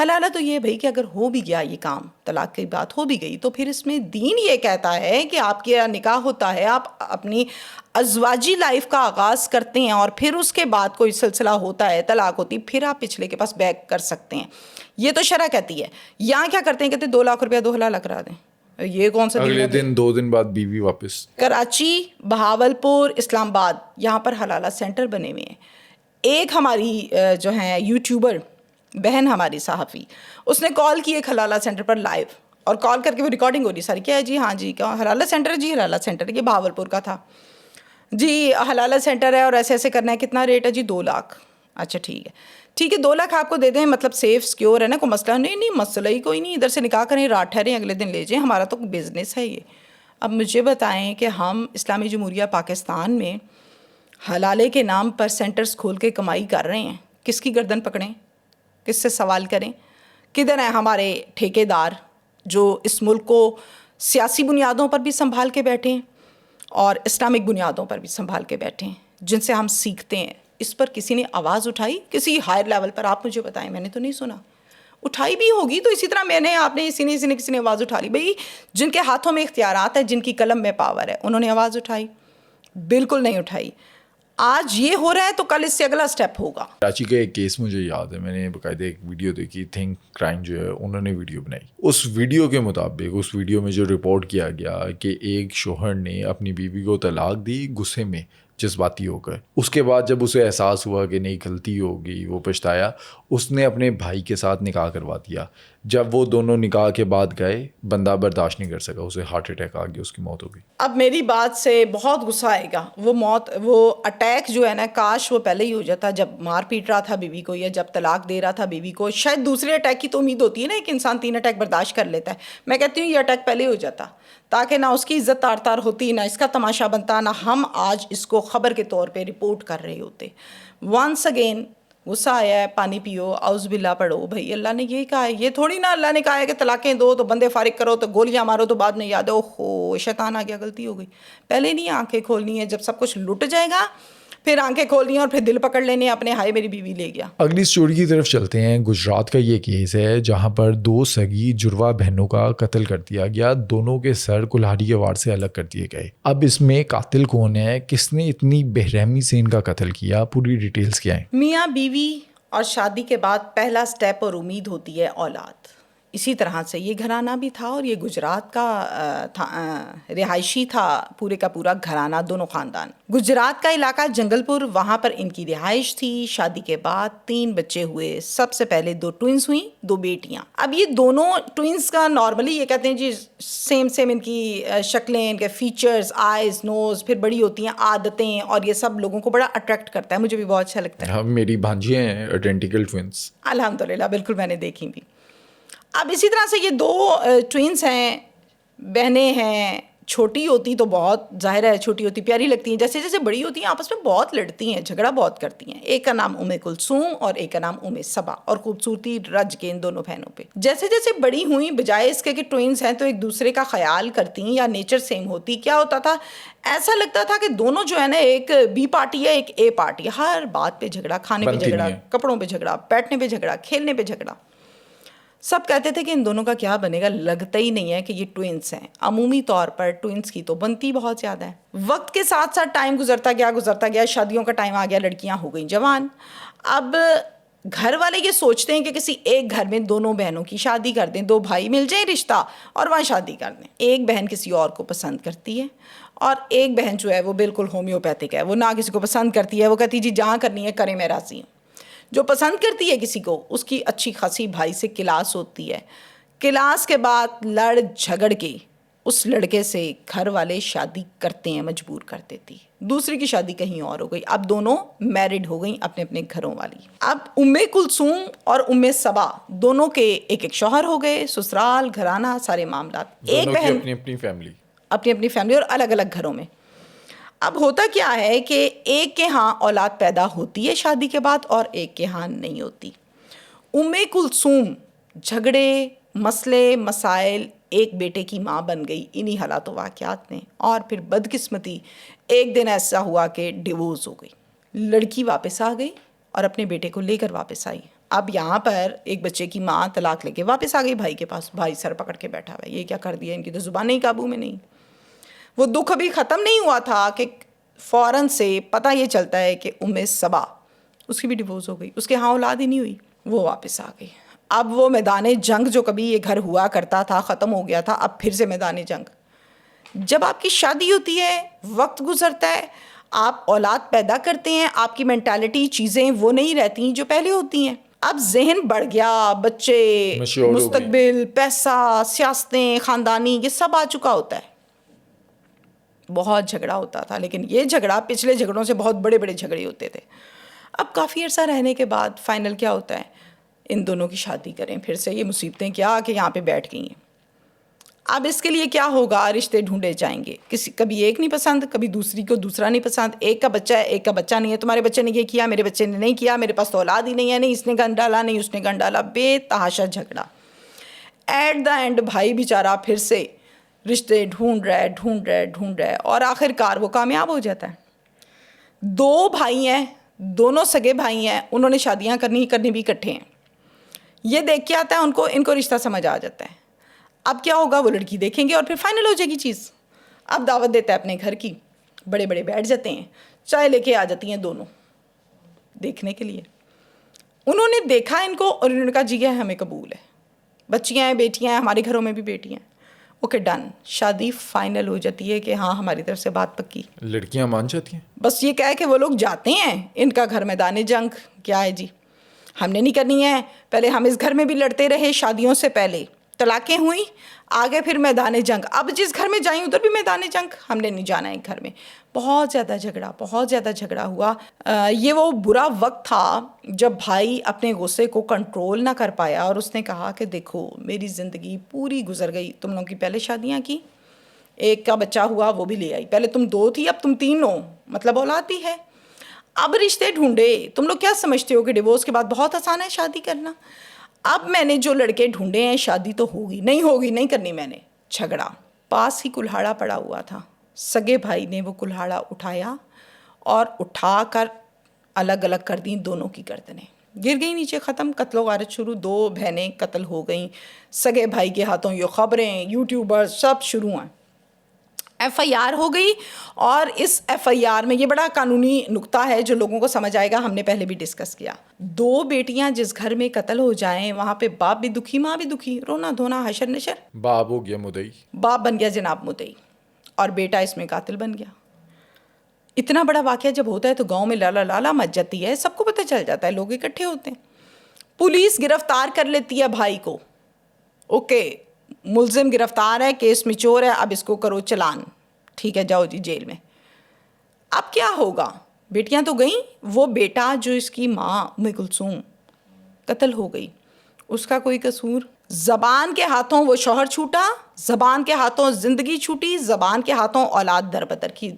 حلالہ تو یہ بھائی کہ اگر ہو بھی گیا یہ کام, طلاق کی بات ہو بھی گئی, تو پھر اس میں دین یہ کہتا ہے کہ آپ کا نکاح ہوتا ہے, آپ اپنی ازواجی لائف کا آغاز کرتے ہیں, اور پھر اس کے بعد کوئی سلسلہ ہوتا ہے, طلاق ہوتی, پھر آپ پچھلے کے پاس بیک کر سکتے ہیں. یہ تو شرع کہتی ہے. یہاں کیا کرتے ہیں, کہتے ہیں 2 لاکھ روپیہ دو حلالہ کرا دیں. یہ کون سا اگلے دن 2 دن بعد بیوی واپس. کراچی, بہاولپور, اسلام آباد, یہاں پر حلالہ سینٹر بنے ہوئے ہیں. ایک ہماری جو ہیں یوٹیوبر بہن ہماری صحافی, اس نے کال کی ایک حلالہ سینٹر پر لائیو, اور کال کر کے وہ ریکارڈنگ ہو رہی ساری, کیا ہے جی, ہاں جی, کیا حلالہ سینٹر ہے جی, حلالہ سینٹر ہے, یہ بہاولپور کا تھا جی, حلالہ سینٹر ہے اور ایسے ایسے کرنا ہے, کتنا ریٹ ہے جی, 2 لاکھ. اچھا ٹھیک ہے, ٹھیک ہے 2 لاکھ آپ کو دے دیں, مطلب سیف سیکیور ہے نا, کوئی مسئلہ نہیں, مسئلہ ہی کوئی نہیں, ادھر سے نکاح کریں, رات ٹھہریں, اگلے دن لے جائیں, ہمارا تو بزنس ہے یہ. اب مجھے بتائیں کہ ہم اسلامی جمہوریہ پاکستان میں حلالے کے نام پر سینٹرز کھول کے کمائی کر رہے ہیں, کس کی گردن پکڑیں, کس سے سوال کریں؟ کدھر ہیں ہمارے ٹھیکیدار جو اس ملک کو سیاسی بنیادوں پر بھی سنبھال کے بیٹھے ہیں اور اسلامک بنیادوں پر بھی سنبھال کے بیٹھے ہیں, جن سے ہم سیکھتے ہیں؟ اس پر کسی نے آواز اٹھائی کسی ہائر لیول پر؟ آپ مجھے بتائیں, میں نے تو نہیں سنا. اٹھائی بھی ہوگی تو اسی طرح میں نے, آپ نے, کسی نے آواز اٹھا لی. بھئی جن کے ہاتھوں میں اختیارات ہیں, جن کی قلم میں پاور ہے, انہوں نے آواز اٹھائی؟ بالکل نہیں اٹھائی. آج یہ ہو رہا ہے تو کل اس سے اگلا سٹیپ ہوگا. کراچی کا ایک کیس مجھے یاد ہے, میں نے باقاعدہ ایک ویڈیو دیکھی, تھنک کرائم جو ہے انہوں نے ویڈیو بنائی. اس ویڈیو کے مطابق, اس ویڈیو میں جو رپورٹ کیا گیا کہ ایک شوہر نے اپنی بیوی کو طلاق دی غصے میں, جذباتی ہو کر. اس کے بعد جب اسے احساس ہوا کہ نہیں غلطی ہو گئی, وہ پچھتایا, اس نے اپنے بھائی کے ساتھ نکاح کروا دیا. جب وہ دونوں نکاح کے بعد گئے, بندہ برداشت نہیں کر سکا, اسے ہارٹ اٹیک آ گیا, اس کی موت ہو گئی. اب میری بات سے بہت غصہ آئے گا, وہ اٹیک جو ہے نا, کاش وہ پہلے ہی ہو جاتا, جب مار پیٹ رہا تھا بیوی کو, یا جب طلاق دے رہا تھا بیوی کو. شاید دوسرے اٹیک کی تو امید ہوتی ہے نا, ایک انسان 3 اٹیک برداشت کر لیتا ہے. میں کہتی ہوں یہ اٹیک پہلے ہو جاتا, تاکہ نہ اس کی عزت تار تار ہوتی, نہ اس کا تماشا بنتا, نہ ہم آج اس کو خبر کے طور پہ رپورٹ کر رہے ہوتے. ونس اگین غصہ آیا ہے, پانی پیو, اعوذ باللہ پڑھو. بھائی اللہ نے یہ کہا ہے, یہ تھوڑی نا اللہ نے کہا ہے کہ طلاقیں دو تو بندے فارغ کرو, تو گولیاں مارو تو بعد میں یاد ہے اوہو شیطان آ گیا, غلطی ہو گئی. پہلے نہیں آنکھیں کھولنی ہے, جب سب کچھ لٹ جائے گا پھر آنکھیں کھولنی ہے, اور پھر دل پکڑ لینے اپنے, ہائے میری بیوی لے گیا. اگلی سٹوری کی طرف چلتے ہیں. گجرات کا یہ کیس ہے جہاں پر 2 سگی جڑواں بہنوں کا قتل کر دیا گیا, دونوں کے سر کلہاڑی کے وار سے الگ کر دیے گئے. اب اس میں قاتل کون ہے, کس نے اتنی بےرحمی سے ان کا قتل کیا, پوری ڈیٹیلز کیا ہیں؟ میاں بیوی اور شادی کے بعد پہلا سٹیپ اور امید ہوتی ہے اولاد. اسی طرح سے یہ گھرانہ بھی تھا, اور یہ گجرات کا رہائشی تھا, پورے کا پورا گھرانہ, دونوں خاندان. گجرات کا علاقہ جنگل پور, وہاں پر ان کی رہائش تھی. شادی کے بعد 3 بچے ہوئے. سب سے پہلے 2 ٹوئنس ہوئیں, 2 بیٹیاں. اب یہ دونوں ٹوئنس کا نارملی یہ کہتے ہیں جی سیم ان کی شکلیں, ان کے فیچرز, آئیز, نوز, پھر بڑی ہوتی ہیں عادتیں, اور یہ سب لوگوں کو بڑا اٹریکٹ کرتا ہے. مجھے بھی بہت اچھا لگتا ہے. میری بھانجیاں ہیں آئیڈینٹیکل ٹوئنس. الحمدللہ, بالکل میں نے دیکھی بھی. اب اسی طرح سے یہ 2 ٹوئنس ہیں, بہنیں ہیں. چھوٹی ہوتی تو بہت ظاہر ہے چھوٹی ہوتی پیاری لگتی ہیں, جیسے جیسے بڑی ہوتی ہیں آپس میں بہت لڑتی ہیں, جھگڑا بہت کرتی ہیں. ایک کا نام کلثوم اور ایک کا نام صبا, اور خوبصورتی رج کے ان دونوں بہنوں پہ. جیسے جیسے بڑی ہوئیں, بجائے اس کے کہ ٹوئنس ہیں تو ایک دوسرے کا خیال کرتی یا نیچر سیم ہوتی, کیا ہوتا تھا, ایسا لگتا تھا کہ دونوں جو ہے نا, ایک بی پارٹی ہے ایک اے پارٹی. ہر بات پہ جھگڑا, کھانے پہ جھگڑا, کپڑوں پہ جھگڑا, بیٹھنے پہ جھگڑا, کھیلنے پہ جھگڑا. سب کہتے تھے کہ ان دونوں کا کیا بنے گا, لگتا ہی نہیں ہے کہ یہ ٹوئنس ہیں. عمومی طور پر ٹوئنس کی تو بنتی بہت زیادہ ہے. وقت کے ساتھ ساتھ ٹائم گزرتا گیا, شادیوں کا ٹائم آ گیا, لڑکیاں ہو گئیں جوان. اب گھر والے یہ سوچتے ہیں کہ کسی ایک گھر میں دونوں بہنوں کی شادی کر دیں, 2 بھائی مل جائیں رشتہ اور وہاں شادی کر دیں. ایک بہن کسی اور کو پسند کرتی ہے, اور ایک بہن جو ہے وہ بالکل ہومیوپیتھک ہے, وہ نہ کسی کو پسند کرتی ہے, وہ کہتی جی جہاں کرنی ہے کریں, میں راضی ہوں. جو پسند کرتی ہے کسی کو, اس کی اچھی خاصی بھائی سے کلاس ہوتی ہے. کلاس کے بعد لڑ جھگڑ کے اس لڑکے سے گھر والے شادی کرتے ہیں, مجبور کر دیتی. دوسری کی شادی کہیں اور ہو گئی. اب دونوں میرڈ ہو گئیں اپنے اپنے گھروں والی. اب کلثوم اور صبا دونوں کے ایک شوہر ہو گئے, سسرال, گھرانہ, سارے معاملات. ایک بہن اپنی اپنی فیملی اور الگ الگ گھروں میں. اب ہوتا کیا ہے کہ ایک کے ہاں اولاد پیدا ہوتی ہے شادی کے بعد, اور ایک کے ہاں نہیں ہوتی. کلثوم جھگڑے, مسئلے, مسائل ایک بیٹے کی ماں بن گئی انہی حالات و واقعات میں. اور پھر بدقسمتی ایک دن ایسا ہوا کہ ڈیورس ہو گئی. لڑکی واپس آ گئی اور اپنے بیٹے کو لے کر واپس آئی. اب یہاں پر ایک بچے کی ماں طلاق لے کے واپس آ گئی بھائی کے پاس. بھائی سر پکڑ کے بیٹھا ہوا ہے, یہ کیا کر دیا, ان کی تو زبان نہیں قابو میں نہیں. وہ دکھ ابھی ختم نہیں ہوا تھا کہ فوراً سے پتہ یہ چلتا ہے کہ صبا اس کی بھی ڈیورس ہو گئی, اس کے ہاں اولاد ہی نہیں ہوئی. وہ واپس آ گئی. اب وہ میدان جنگ جو کبھی یہ گھر ہوا کرتا تھا ختم ہو گیا تھا, اب پھر سے میدان جنگ. جب آپ کی شادی ہوتی ہے, وقت گزرتا ہے, آپ اولاد پیدا کرتے ہیں, آپ کی مینٹالٹی چیزیں وہ نہیں رہتی جو پہلے ہوتی ہیں. اب ذہن بڑھ گیا, بچے, مستقبل, پیسہ, سیاستیں, خاندانی, یہ سب آ چکا ہوتا ہے. بہت جھگڑا ہوتا تھا, لیکن یہ جھگڑا پچھلے جھگڑوں سے بہت بڑے بڑے جھگڑے ہوتے تھے. اب کافی عرصہ رہنے کے بعد فائنل کیا ہوتا ہے, ان دونوں کی شادی کریں. پھر سے یہ مصیبتیں کیا کہ یہاں پہ بیٹھ گئی ہیں. اب اس کے لیے کیا ہوگا, رشتے ڈھونڈے جائیں گے. کبھی ایک نہیں پسند, کبھی دوسری کو دوسرا نہیں پسند. ایک کا بچہ ہے, ایک کا بچہ نہیں ہے. تمہارے بچے نے یہ کیا, میرے بچے نے نہیں کیا, میرے پاس تو اولاد ہی نہیں ہے, نہیں اس نے گن ڈالا, نہیں اس نے گن ڈالا. بے تحاشا جھگڑا. ایٹ دا اینڈ بھائی بیچارہ پھر سے رشتے ڈھونڈ رہا ہے اور آخر کار وہ کامیاب ہو جاتا ہے. 2 بھائی ہیں, دونوں سگے بھائی ہیں, انہوں نے شادیاں کرنی بھی اکٹھے ہیں. یہ دیکھ کے آتا ہے ان کو رشتہ سمجھ آ جاتا ہے. اب کیا ہوگا, وہ لڑکی دیکھیں گے اور پھر فائنل ہو جائے گی چیز. اب دعوت دیتا ہے اپنے گھر کی, بڑے بیٹھ جاتے ہیں, چائے لے کے آ جاتی ہیں دونوں دیکھنے کے لیے. انہوں نے دیکھا ان کو اور انہوں نے کہا جی ہے, ہمیں قبول ہے, بچیاں ہیں, بیٹیاں ہیں, ہمارے گھروں میں بھی بیٹیاں ہیں. Okay done. شادی فائنل ہو جاتی ہے کہ ہاں ہماری طرف سے بات پکی. لڑکیاں مان جاتی ہیں, بس یہ کہہ کہ وہ لوگ جاتے ہیں, ان کا گھر میدان جنگ. کیا ہے جی, ہم نے نہیں کرنی ہے, پہلے ہم اس گھر میں بھی لڑتے رہے, شادیوں سے پہلے طلاقیں ہوئیں, آگے پھر میدان جنگ. اب جس گھر میں جائیں ادھر بھی میدان جنگ, ہم نے نہیں جانا ہے گھر میں. بہت زیادہ جھگڑا ہوا. یہ وہ برا وقت تھا جب بھائی اپنے غصے کو کنٹرول نہ کر پایا اور اس نے کہا کہ دیکھو میری زندگی پوری گزر گئی, تم لوگوں کی پہلے شادیاں کی, ایک کا بچہ ہوا وہ بھی لے آئی, پہلے تم 2 تھی اب تم 3 ہو, مطلب اولاد بھی ہے. اب رشتے ڈھونڈے. تم لوگ کیا سمجھتے ہو کہ ڈیورس کے بعد بہت آسان ہے شادی کرنا. اب میں نے جو لڑکے ڈھونڈے ہیں شادی تو ہوگی نہیں کرنی میں نے. جھگڑا. پاس ہی کلہاڑا پڑا ہوا تھا, سگے بھائی نے وہ کلہاڑا اٹھایا اور اٹھا کر الگ کر دیں دونوں کی گردنیں. گر گئی نیچے, ختم. قتل و غارت شروع. 2 بہنیں قتل ہو گئیں سگے بھائی کے ہاتھوں. یہ خبریں, یوٹیوبر سب شروع ہیں. FIR ہو گئی. اور اس FIR میں یہ بڑا قانونی نقطہ ہے جو لوگوں کو سمجھ آئے گا, ہم نے پہلے بھی ڈسکس کیا. 2 بیٹیاں جس گھر میں قتل ہو جائیں وہاں پہ باپ بھی دکھی, ماں بھی دکھی, رونا دھونا حشر نشر. باپ ہو گیا مدعی, باپ بن گیا جناب مدعی اور بیٹا اس میں قاتل بن گیا. اتنا بڑا واقعہ جب ہوتا ہے تو گاؤں میں لالا مچ جاتی ہے, سب کو پتہ چل جاتا ہے, لوگ اکٹھے ہوتے ہیں. پولیس گرفتار کر لیتی ہے بھائی کو. اوکے, ملزم گرفتار ہے, کیس میں چور ہے, اب اس کو کرو چلان, ٹھیک ہے جاؤ جی جیل میں. اب کیا ہوگا, بیٹیاں تو گئیں, وہ بیٹا جو اس کی ماں ام کلثوم قتل ہو گئی, اس کا کوئی قصور. زبان کے ہاتھوں وہ شوہر چھوٹا, زبان کے ہاتھوں زندگی چھوٹی, زبان کے ہاتھوں اولاد در بدر کی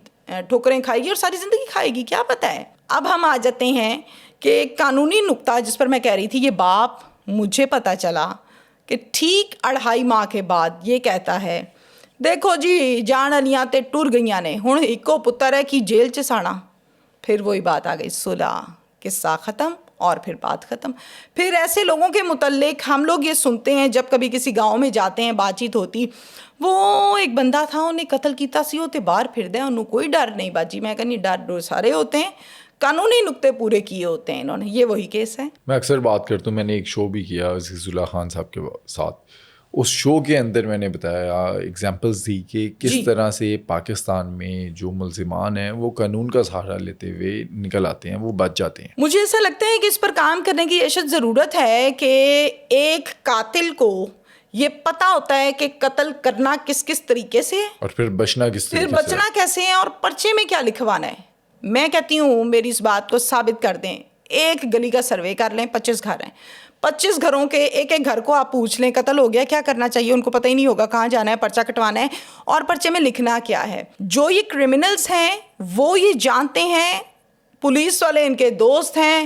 ٹھوکریں کھائے گی اور ساری زندگی کھائے گی, کیا پتہ ہے. اب ہم آ جاتے ہیں کہ قانونی نقطہ جس پر میں کہہ رہی تھی. یہ باپ مجھے پتہ چلا کہ ٹھیک 2.5 ماہ کے بعد یہ کہتا ہے دیکھو جی جان الیاں تے ٹر گئیاں نے, ہن ایکو پتر ہے کہ جیل چ سانا. پھر وہی بات آ گئی, صلح, قصہ ختم اور پھر بات ختم. پھر ایسے لوگوں کے متعلق ہم لوگ یہ سنتے ہیں جب کبھی کسی گاؤں میں جاتے ہیں, بات چیت ہوتی, وہ ایک بندہ تھا انہیں قتل کیتا سی ہوتے باہر پھر دے, انہوں کوئی ڈر نہیں باجی. میں کہنی ڈر سارے ہوتے ہیں, قانونی نقطے پورے کیے ہوتے ہیں انہوں نے. یہ وہی کیس ہے. میں اکثر بات کرتا ہوں, میں نے ایک شو بھی کیا عزیز اللہ خان صاحب کے ساتھ. اس شو کے اندر میں نے بتایا ایگزامپلز دی کہ کس طرح سے پاکستان میں جو ملزمان ہیں وہ قانون کا سہارا لیتے ہوئے نکل آتے ہیں, وہ بچ جاتے ہیں. مجھے ایسا لگتا ہے کہ اس پر کام کرنے کی اشد ضرورت ہے کہ ایک قاتل کو یہ پتہ ہوتا ہے کہ قتل کرنا کس طریقے سے ہے اور پھر بچنا کس طریقے سے, پھر بچنا کیسے ہے, اور پرچے میں کیا لکھوانا ہے. میں کہتی ہوں میری اس بات کو ثابت کر دیں. ایک گلی کا سروے کر لیں, 25 گھر ہیں, 25 گھروں کے ایک گھر کو آپ پوچھ لیں قتل ہو گیا, کیا کرنا چاہیے, ان کو پتہ ہی نہیں ہوگا کہاں جانا ہے, پرچہ کٹوانا ہے اور پرچے میں لکھنا کیا ہے. جو یہ کرمنلز ہیں وہ یہ جانتے ہیں, پولیس والے ان کے دوست ہیں,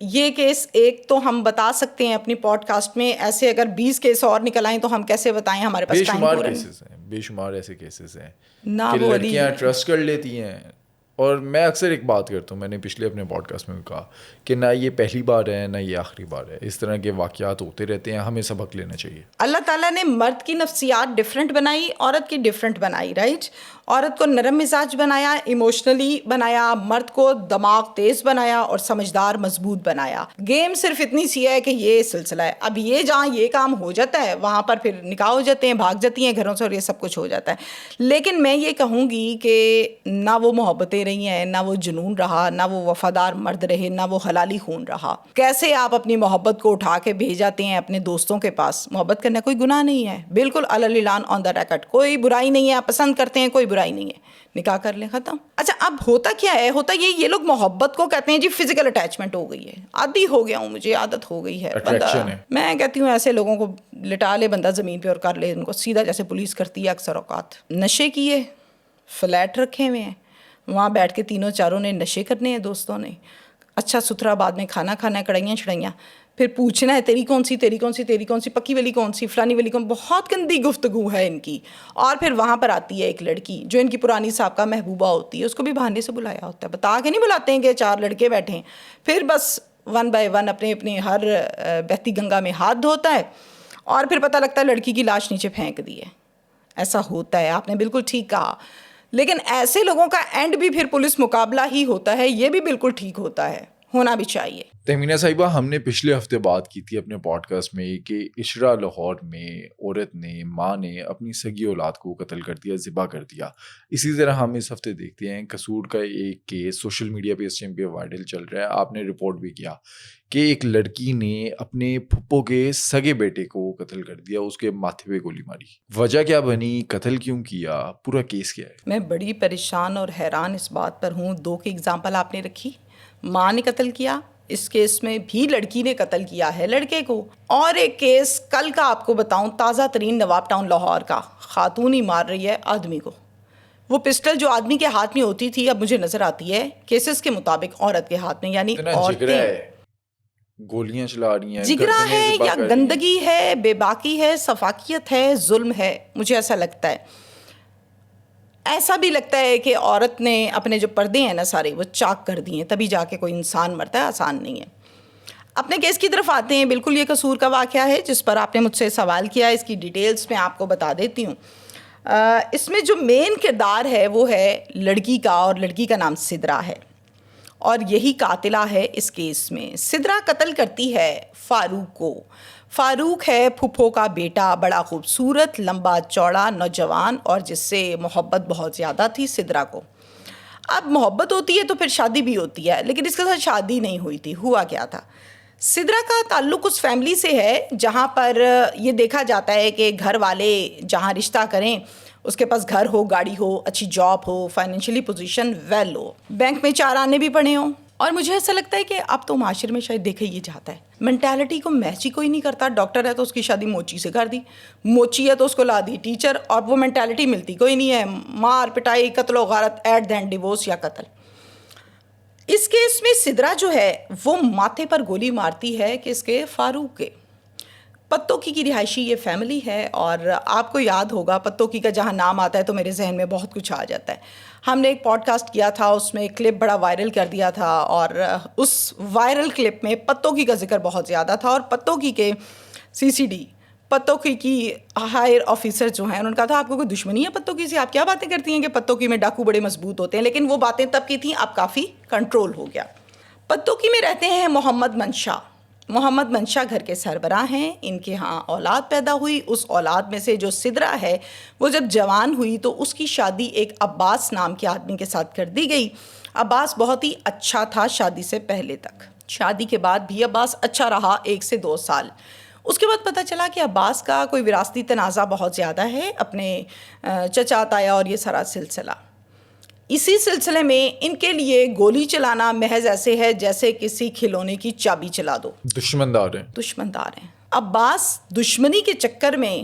یہ کیس ایک تو ہم بتا سکتے ہیں اپنی پوڈ کاسٹ میں, ایسے اگر 20 کیس اور نکل آئیں تو ہم کیسے بتائیں, ہمارے پاس ٹائم پورا نہیں. بے شمار ایسے کیسز ہیں نہ کہ وہ لڑکیاں ٹرسٹ کر لیتی ہیں. اور میں اکثر ایک بات کرتا ہوں, میں نے پچھلے اپنے پوڈ کاسٹ میں بھی کہا کہ نہ یہ پہلی بار ہے نہ یہ آخری بار ہے, اس طرح کے واقعات ہوتے رہتے ہیں, ہمیں سبق لینا چاہیے. اللہ تعالیٰ نے مرد کی نفسیات ڈفرینٹ بنائی, عورت کی ڈفرینٹ بنائی, رائٹ. عورت کو نرم مزاج بنایا, ایموشنلی بنایا, مرد کو دماغ تیز بنایا اور سمجھدار مضبوط بنایا. گیم صرف اتنی سی ہے کہ یہ سلسلہ ہے. اب یہ جہاں یہ کام ہو جاتا ہے وہاں پر پھر نکاح ہو جاتے ہیں, بھاگ جاتی ہیں گھروں سے اور یہ سب کچھ ہو جاتا ہے. لیکن میں یہ کہوں گی کہ نہ وہ محبتیں رہی ہیں, نہ وہ جنون رہا, نہ وہ وفادار مرد رہے, نہ وہ حلالی خون رہا. کیسے آپ اپنی محبت کو اٹھا کے بھیج جاتے ہیں اپنے دوستوں کے پاس. محبت کرنا کوئی گناہ نہیں ہے, بالکل علی الاعلان آن دا ریکارڈ, کوئی برائی نہیں ہے. آپ پسند کرتے ہیں, کوئی برائی نہیں ہے, نکاح کر لیں, ختم. اچھا اب ہوتا کیا ہے, ہوتا یہ لوگ محبت کو کہتے ہیں جی فزیکل اٹیچمنٹ ہو گئی ہے, عادی ہو گیا ہوں, مجھے عادت ہو گئی ہے. بندہ, میں کہتی ہوں ایسے لوگوں کو لٹا لے بندہ زمین پہ اور کر لے ان کو سیدھا, جیسے پولیس کرتی ہے اکثر اوقات. نشے کیے, فلیٹ رکھے ہوئے ہیں, وہاں بیٹھ کے تینوں چاروں نے نشے کرنے ہیں دوستوں نے, اچھا ستھرا بعد میں کھانا کھانا ہے, کڑھائیاں چھڑائیاں, پھر پوچھنا ہے تیری کون سی, تیری کون سی, تیری کون سی, پکی والی کون سی, فلانی والی کون. بہت گندی گفتگو ہے ان کی. اور پھر وہاں پر آتی ہے ایک لڑکی جو ان کی پرانی سابقہ محبوبہ ہوتی ہے, اس کو بھی بہانے سے بلایا ہوتا ہے, بتا کے نہیں بلاتے ہیں کہ 4 لڑکے بیٹھے ہیں. پھر بس 1 بائی 1 اپنے ہر بہتی گنگا میں ہاتھ دھوتا ہے, اور پھر پتہ لگتا ہے لڑکی کی لاش نیچے پھینک دی ہے. ایسا ہوتا ہے, آپ نے بالکل ٹھیک کہا. لیکن ایسے لوگوں کا اینڈ بھی پھر پولیس مقابلہ ہی ہوتا ہے, یہ بھی بالکل ٹھیک ہوتا ہے, ہونا بھی چاہیے. تہمینہ صاحبہ, ہم نے پچھلے ہفتے بات کی تھی اپنے پوڈ کاسٹ میں کہ اشرا لاہور میں عورت نے, ماں نے اپنی سگی اولاد کو قتل کر دیا, ذبح کر دیا. اسی طرح ہم اس ہفتے دیکھتے ہیں قصور کا ایک کیس سوشل میڈیا پہ اس ٹائم پہ وائرل چل رہا ہے. آپ نے رپورٹ بھی کیا کہ ایک لڑکی نے اپنے پھپھو کے سگے بیٹے کو قتل کر دیا, اس کے ماتھے پہ گولی ماری. وجہ کیا بنی, قتل کیوں کیا, پورا کیس کیا ہے؟ میں بڑی پریشان اور حیران اس بات پر ہوں. 2 کی اگزامپل آپ نے رکھی, ماں نے قتل کیا, اس کیس میں بھی لڑکی نے قتل کیا ہے لڑکے کو. اور ایک کیس کل کا آپ کو بتاؤں, تازہ ترین, نواب ٹاؤن لاہور کا, خاتون ہی مار رہی ہے آدمی کو. وہ پسٹل جو آدمی کے ہاتھ میں ہوتی تھی اب مجھے نظر آتی ہے کیسز کے مطابق عورت کے ہاتھ میں. یعنی عورتیں گولیاں چلا رہی ہیں. جگرا ہے یا گندگی ہے, بے باکی ہے, سفاکیت ہے, ظلم ہے, مجھے ایسا لگتا ہے. ایسا بھی لگتا ہے کہ عورت نے اپنے جو پردے ہیں نا سارے وہ چاک کر دیے ہیں, تبھی جا کے کوئی انسان مرتا ہے, آسان نہیں ہے. اپنے کیس کی طرف آتے ہیں. بالکل یہ قصور کا واقعہ ہے جس پر آپ نے مجھ سے سوال کیا, اس کی ڈیٹیلز میں آپ کو بتا دیتی ہوں. اس میں جو مین کردار ہے وہ ہے لڑکی کا, اور لڑکی کا نام سدرا ہے, اور یہی قاتلہ ہے اس کیس میں. سدرا قتل کرتی ہے فاروق کو. فاروق ہے پھپھو کا بیٹا, بڑا خوبصورت, لمبا چوڑا نوجوان, اور جس سے محبت بہت زیادہ تھی سدرا کو. اب محبت ہوتی ہے تو پھر شادی بھی ہوتی ہے, لیکن اس کے ساتھ شادی نہیں ہوئی تھی. ہوا کیا تھا, سدرا کا تعلق اس فیملی سے ہے جہاں پر یہ دیکھا جاتا ہے کہ گھر والے جہاں رشتہ کریں اس کے پاس گھر ہو, گاڑی ہو, اچھی جاب ہو, فائنینشلی پوزیشن ویل ہو, بینک میں 4 آنے بھی پڑے ہوں. اور مجھے ایسا لگتا ہے کہ اب تو معاشرے میں شاید دیکھا یہ جاتا ہے, مینٹیلٹی کو میچ ہی کوئی نہیں کرتا. ڈاکٹر ہے تو اس کی شادی موچی سے کر دی, موچی ہے تو اس کو لا دی ٹیچر, اور وہ مینٹیلٹی ملتی کوئی نہیں ہے, مار پٹائی, قتل و غارت, ایٹ دی اینڈ ڈیورس یا قتل. اس کیس میں سدرا جو ہے وہ ماتھے پر گولی مارتی ہے کس کے, فاروق کے. پتوکی کی رہائشی یہ فیملی ہے, اور آپ کو یاد ہوگا پتوکی کا جہاں نام آتا ہے تو میرے ذہن میں بہت کچھ آ جاتا ہے. ہم نے ایک پوڈ کاسٹ کیا تھا, اس میں ایک کلپ بڑا وائرل کر دیا تھا, اور اس وائرل کلپ میں پتوکی کا ذکر بہت زیادہ تھا. اور پتوکی کے CCD, پتوکی کی ہائر آفیسر جو ہیں, انہوں نے کہا تھا آپ کو کوئی دشمنی ہے پتوکی سے, آپ کیا باتیں کرتی ہیں کہ پتوکی میں ڈاکو بڑے مضبوط ہوتے ہیں. لیکن وہ باتیں تب کی تھیں, اب کافی کنٹرول ہو گیا. پتوکی میں رہتے ہیں محمد منشا. محمد منشا گھر کے سربراہ ہیں. ان کے ہاں اولاد پیدا ہوئی. اس اولاد میں سے جو سدرا ہے وہ جب جوان ہوئی تو اس کی شادی ایک عباس نام کے آدمی کے ساتھ کر دی گئی. عباس بہت ہی اچھا تھا شادی سے پہلے تک. شادی کے بعد بھی عباس اچھا رہا 1 سے 2 سال. اس کے بعد پتہ چلا کہ عباس کا کوئی وراثتی تنازع بہت زیادہ ہے اپنے چچا تایا اور یہ سارا سلسلہ. اسی سلسلے میں ان کے لیے گولی چلانا محض ایسے ہے جیسے کسی کھلونے کی چابی چلا دو. دشمندار ہیں. عباس دشمنی کے چکر میں,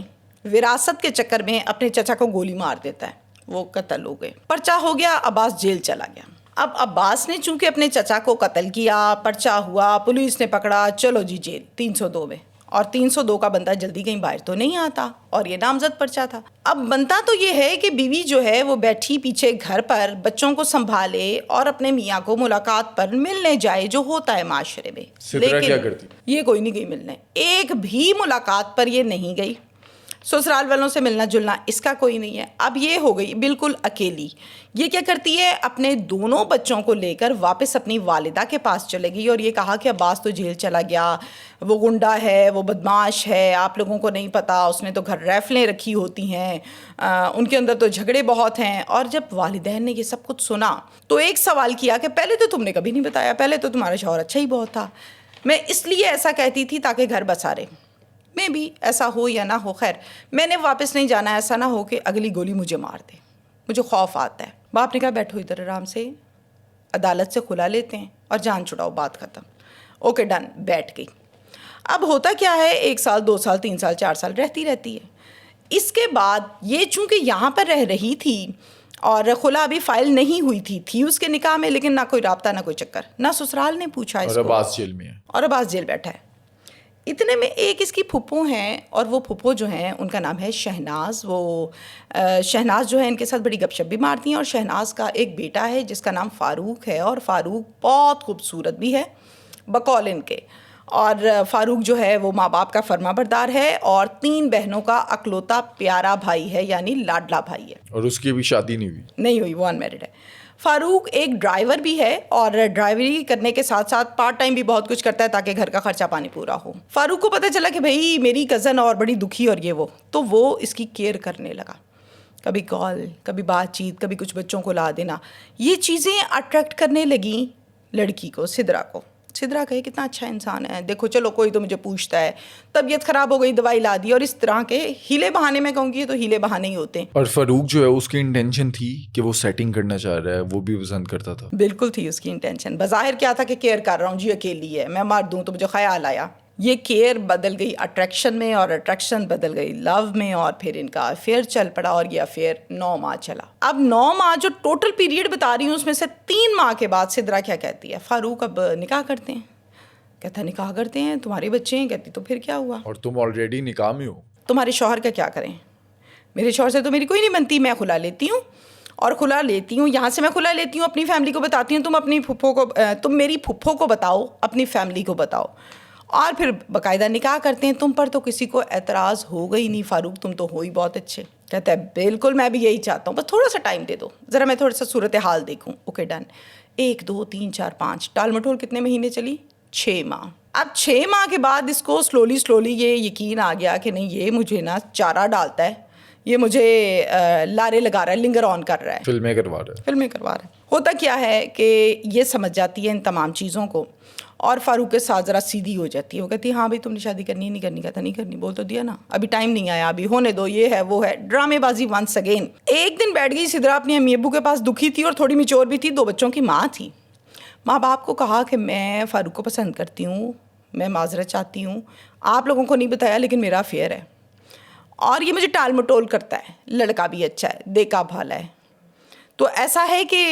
وراثت کے چکر میں اپنے چچا کو گولی مار دیتا ہے, وہ قتل ہو گئے, پرچہ ہو گیا, عباس جیل چلا گیا. اب عباس نے چونکہ اپنے چچا کو قتل کیا، پرچہ ہوا، پولیس نے پکڑا، چلو جی جیل 302 میں، اور 302 کا بندہ جلدی کہیں باہر تو نہیں آتا، اور یہ نامزد پرچہ تھا۔ اب بنتا تو یہ ہے کہ بیوی جو ہے وہ بیٹھی پیچھے گھر پر بچوں کو سنبھالے اور اپنے میاں کو ملاقات پر ملنے جائے، جو ہوتا ہے معاشرے میں۔ سدرا کیا کرتی؟ یہ کوئی نہیں گئی ملنے، ایک بھی ملاقات پر یہ نہیں گئی، سسرال والوں سے ملنا جلنا اس کا کوئی نہیں ہے۔ اب یہ ہو گئی بالکل اکیلی۔ یہ کیا کرتی ہے، اپنے دونوں بچوں کو لے کر واپس اپنی والدہ کے پاس چلے گئی اور یہ کہا کہ عباس تو جیل چلا گیا، وہ گنڈا ہے، وہ بدماش ہے، آپ لوگوں کو نہیں پتا، اس نے تو گھر ریفلیں رکھی ہوتی ہیں، ان کے اندر تو جھگڑے بہت ہیں۔ اور جب والدین نے یہ سب کچھ سنا تو ایک سوال کیا کہ پہلے تو تم نے کبھی نہیں بتایا، پہلے تو تمہارا شوہر اچھا ہی بہت تھا۔ میں اس لیے ایسا کہتی تھی تاکہ گھر بسا رہے، میں بھی ایسا ہو یا نہ ہو، خیر میں نے واپس نہیں جانا، ایسا نہ ہو کہ اگلی گولی مجھے مار دے، مجھے خوف آتا ہے۔ باپ نے کہا بیٹھو ادھر آرام سے، عدالت سے کھلا لیتے ہیں اور جان چھڑاؤ، بات ختم۔ اوکے ڈن، بیٹھ گئی۔ اب ہوتا کیا ہے، 1 سال 2 سال 3 سال 4 سال رہتی ہے۔ اس کے بعد یہ چونکہ یہاں پر رہ رہی تھی اور خلا ابھی فائل نہیں ہوئی تھی اس کے نکاح میں، لیکن نہ کوئی رابطہ نہ کوئی چکر، نہ سسرال نے پوچھا اس کو، اور عباس جیل میں ہے، اور عباس جیل بیٹھا ہے۔ اتنے میں ایک اس کی پھپھو ہیں، اور وہ پھپھو جو ہیں ان کا نام ہے شہناز۔ وہ شہناز جو ہے ان کے ساتھ بڑی گپ شپ بھی مارتی ہیں، اور شہناز کا ایک بیٹا ہے جس کا نام فاروق ہے، اور فاروق بہت خوبصورت بھی ہے بقول ان کے، اور فاروق جو ہے وہ ماں باپ کا فرما بردار ہے اور 3 بہنوں کا اکلوتا پیارا بھائی ہے، یعنی لاڈلا بھائی ہے، اور اس کی بھی شادی نہیں ہوئی، وہ ان میرڈ ہے۔ فاروق ایک ڈرائیور بھی ہے، اور ڈرائیوری کرنے کے ساتھ ساتھ پارٹ ٹائم بھی بہت کچھ کرتا ہے تاکہ گھر کا خرچہ پانی پورا ہو۔ فاروق کو پتہ چلا کہ بھئی میری کزن اور بڑی دکھی اور یہ وہ، تو وہ اس کی کیئر کرنے لگا، کبھی کال، کبھی بات چیت، کبھی کچھ بچوں کو لا دینا۔ یہ چیزیں اٹریکٹ کرنے لگیں لڑکی کو، سدرا کو۔ سدرا کہے کتنا اچھا انسان ہے، دیکھو چلو کوئی تو مجھے پوچھتا ہے، طبیعت خراب ہو گئی دوائی لا دی، اور اس طرح کے ہیلے بہانے، میں کہوں گی یہ تو ہیلے بہانے ہی ہوتے ہیں۔ اور فاروق جو ہے اس کی انٹینشن تھی کہ وہ سیٹنگ کرنا چاہ رہا ہے، وہ بھی پسند کرتا تھا، بالکل تھی اس کی انٹینشن۔ بظاہر کیا تھا کہ کیئر کر رہا ہوں جی، اکیلی ہے، میں مار دوں تو مجھے خیال آیا۔ یہ کیئر بدل گئی اٹریکشن میں، اور اٹریکشن بدل گئی لو میں، اور پھر ان کا افیئر چل پڑا، اور یہ افیئر 9 ماہ چلا۔ اب 9 ماہ جو ٹوٹل پیریڈ بتا رہی ہوں اس میں سے 3 ماہ کے بعد سدرا کیا کہتی ہے، فاروق اب نکاح کرتے ہیں۔ کہتا نکاح کرتے ہیں، تمہارے بچے ہیں؟ کہتی تو پھر کیا ہوا، اور تم آلریڈی نکاح میں ہو، تمہارے شوہر کا کیا کریں؟ میرے شوہر سے تو میری کوئی نہیں بنتی، میں کھلا لیتی ہوں، اور کھلا لیتی ہوں یہاں سے، میں کھلا لیتی ہوں، اپنی فیملی کو بتاتی ہوں، تم میری پھپھو کو بتاؤ، اپنی فیملی کو بتاؤ، اور پھر باقاعدہ نکاح کرتے ہیں۔ تم پر تو کسی کو اعتراض ہوگا ہی نہیں فاروق، تم تو ہو ہی بہت اچھے۔ کہتا ہے بالکل میں بھی یہی چاہتا ہوں، بس تھوڑا سا ٹائم دے دو، ذرا میں تھوڑا سا صورتحال دیکھوں۔ Okay done. 1 2 3 4 5 ٹال مٹول کتنے مہینے چلی؟ 6 ماہ۔ اب 6 ماہ کے بعد اس کو سلولی یہ یقین آ گیا کہ نہیں، یہ مجھے نا چارہ ڈالتا ہے، یہ مجھے لارے لگا رہا ہے، لنگر آن کر رہا ہے، فلمیں کروا رہا ہے۔ ہوتا کیا ہے کہ یہ سمجھ جاتی ہے ان تمام چیزوں کو، اور فاروق کے ساتھ ذرا سیدھی ہو جاتی ہے۔ وہ کہتی ہے ہاں بھائی تم نے شادی کرنی ہے، نہیں کرنی؟ کہتا نہیں کرنی، بول تو دیا نا، ابھی ٹائم نہیں آیا، ابھی ہونے دو، یہ ہے وہ ہے، ڈرامے بازی ونس اگین۔ ایک دن بیٹھ گئی سدرا اپنی امی ابو کے پاس، دکھی تھی اور تھوڑی میچور بھی تھی، 2 بچوں کی ماں تھی۔ ماں باپ کو کہا کہ میں فاروق کو پسند کرتی ہوں، میں معذرت چاہتی ہوں، آپ لوگوں کو نہیں بتایا لیکن میرا افیئر ہے، اور یہ مجھے ٹال مٹول کرتا ہے، لڑکا بھی اچھا ہے، دیکھا بھالا ہے، تو ایسا ہے کہ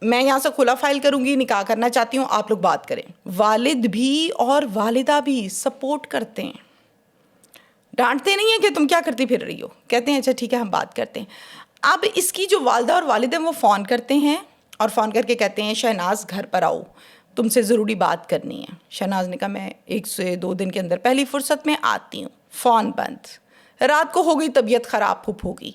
میں یہاں سے کھلا فائل کروں گی، نکاح کرنا چاہتی ہوں، آپ لوگ بات کریں۔ والد بھی اور والدہ بھی سپورٹ کرتے ہیں، ڈانٹتے نہیں ہیں کہ تم کیا کرتی پھر رہی ہو، کہتے ہیں اچھا ٹھیک ہے ہم بات کرتے ہیں۔ اب اس کی جو والدہ اور والد ہیں وہ فون کرتے ہیں، اور فون کر کے کہتے ہیں شہناز گھر پر آؤ، تم سے ضروری بات کرنی ہے۔ شہناز نے کہا میں 1 سے 2 دن کے اندر پہلی فرصت میں آتی ہوں۔ فون بند۔ رات کو ہو گئی طبیعت خراب، پھپ ہو گئی،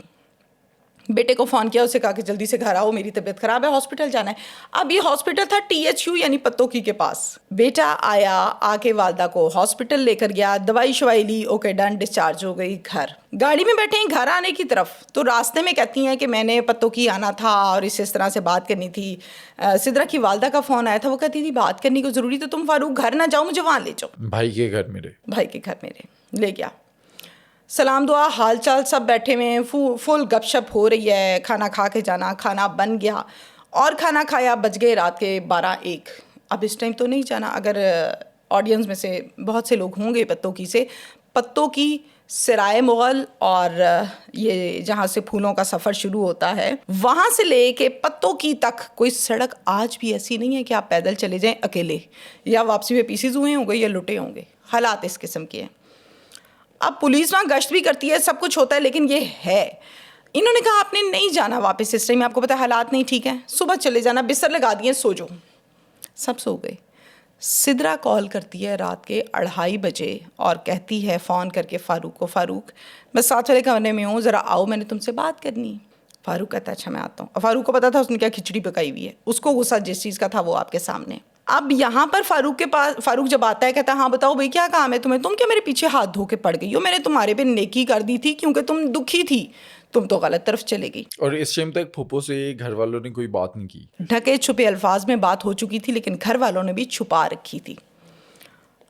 بیٹے کو فون کیا، اسے کہا کہ جلدی سے گھر آؤ، میری طبیعت خراب ہے، ہاسپٹل جانا ہے۔ اب یہ ہاسپٹل تھا THU یعنی پتوکی کے پاس۔ بیٹا آیا، آ کے والدہ کو ہاسپٹل لے کر گیا، دوائی شوائی لی، اوکے ڈن، ڈسچارج ہو گئی گھر۔ گاڑی میں بیٹھے ہیں گھر آنے کی طرف، تو راستے میں کہتی ہیں کہ میں نے پتوکی آنا تھا اور اس طرح سے بات کرنی تھی۔ سدرا کی والدہ کا فون آیا تھا، وہ کہتی تھی بات کرنی کو ضروری تو تم فاروق گھر نہ جاؤ، مجھے وہاں لے جاؤ، بھائی کے گھر میرے لے گیا۔ سلام دعا حال چال سب بیٹھے ہوئے ہیں، فل گپ شپ ہو رہی ہے، کھانا کھا کے جانا، کھانا بن گیا، اور کھانا کھایا بج گئے رات کے 12-1۔ اب اس ٹائم تو نہیں جانا، اگر آڈینس میں سے بہت سے لوگ ہوں گے پتوکی سے، پتوں کی سرائے مغل اور یہ جہاں سے پھولوں کا سفر شروع ہوتا ہے وہاں سے لے کے پتوں کی تک کوئی سڑک آج بھی ایسی نہیں ہے کہ آپ پیدل چلے جائیں اکیلے, یا واپسی میں پیسز ہوئے ہوں گے یا لٹے ہوں گے. حالات اس قسم کے ہیں. اب پولیس وہاں گشت بھی کرتی ہے, سب کچھ ہوتا ہے, لیکن یہ ہے انہوں نے کہا آپ نے نہیں جانا واپس اس ٹائم, آپ کو پتا ہے حالات نہیں ٹھیک ہیں, صبح چلے جانا, بستر لگا دیے, سو جاؤ. سب سو گئے. سدرا کال کرتی ہے رات کے 2:30 بجے اور کہتی ہے فون کر کے فاروق کو, فاروق میں ساتھ والے کمرے میں ہوں, ذرا آؤ, میں نے تم سے بات کرنی. فاروق کہتا ہے اچھا میں آتا ہوں. فاروق کو پتا تھا اس نے کیا کھچڑی پکائی ہوئی ہے, اس کو غصہ جس چیز کا تھا وہ آپ کے سامنے. اب یہاں پر فاروق جب آتا ہے کہتا ہے ہاں بتاؤ بھائی کیا کام ہے تمہیں, تم کیا میرے پیچھے ہاتھ دھو کے پڑ گئی ہو, میں نے تمہارے پہ نیکی کر دی تھی کیونکہ تم دکھی تھی, تم تو غلط طرف چلے گئی. اور اس ٹائم تک پھوپھو سے گھر والوں نے کوئی بات نہیں کی. ڈھکے چھپے الفاظ میں بات ہو چکی تھی لیکن گھر والوں نے بھی چھپا رکھی تھی.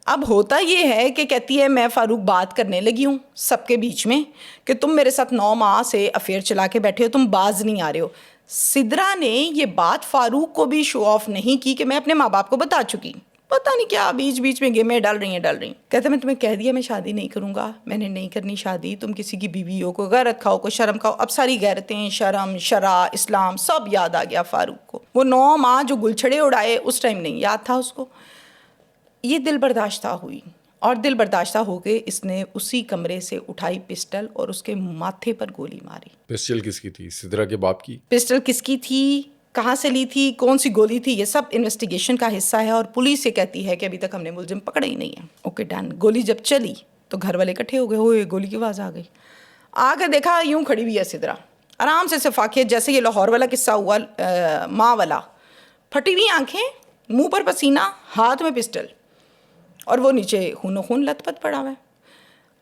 اب ہوتا یہ ہے کہ کہتی ہے میں فاروق بات کرنے لگی ہوں سب کے بیچ میں کہ تم میرے ساتھ 9 ماہ سے افیئر چلا کے بیٹھے ہو, تم باز نہیں آ رہے ہو. سدرا نے یہ بات فاروق کو بھی شو آف نہیں کی کہ میں اپنے ماں باپ کو بتا چکی, پتہ نہیں کیا بیچ میں گیمیں ڈال رہی ہیں. کہتے میں تمہیں کہہ دیا میں شادی نہیں کروں گا, میں نے نہیں کرنی شادی, تم کسی کی بیوی ہو, کو غیرت کھاؤ, کو شرم کھاؤ. اب ساری غیرتیں, شرم, شرع, اسلام سب یاد آ گیا فاروق کو. وہ 9 ماہ جو گلچھڑے اڑائے اس ٹائم نہیں یاد تھا اس کو. یہ دل برداشتہ ہوئی اور دل برداشتہ ہو کے اس نے اسی کمرے سے اٹھائی پسٹل اور اس کے ماتھے پر گولی ماری. پسٹل کس کی تھی؟ سدرا کے باپ کی. پسٹل کس کی تھی, کہاں سے لی تھی, کون سی گولی تھی, یہ سب انویسٹیگیشن کا حصہ ہے اور پولیس یہ کہتی ہے کہ ابھی تک ہم نے ملزم پکڑا ہی نہیں ہے. Okay done. گولی جب چلی تو گھر والے اکٹھے ہو گئے, ہوئے گولی کی آواز آ گئی, آ کے دیکھا یوں کھڑی ہوئی ہے سدرا آرام سے صفاقیت, جیسے یہ لاہور والا قصہ ہوا ماں والا, پھٹی ہوئی آنکھیں, منہ پر پسینہ, ہاتھ میں پسٹل, اور وہ نیچے خون و خون لت پت پڑا ہوا ہے.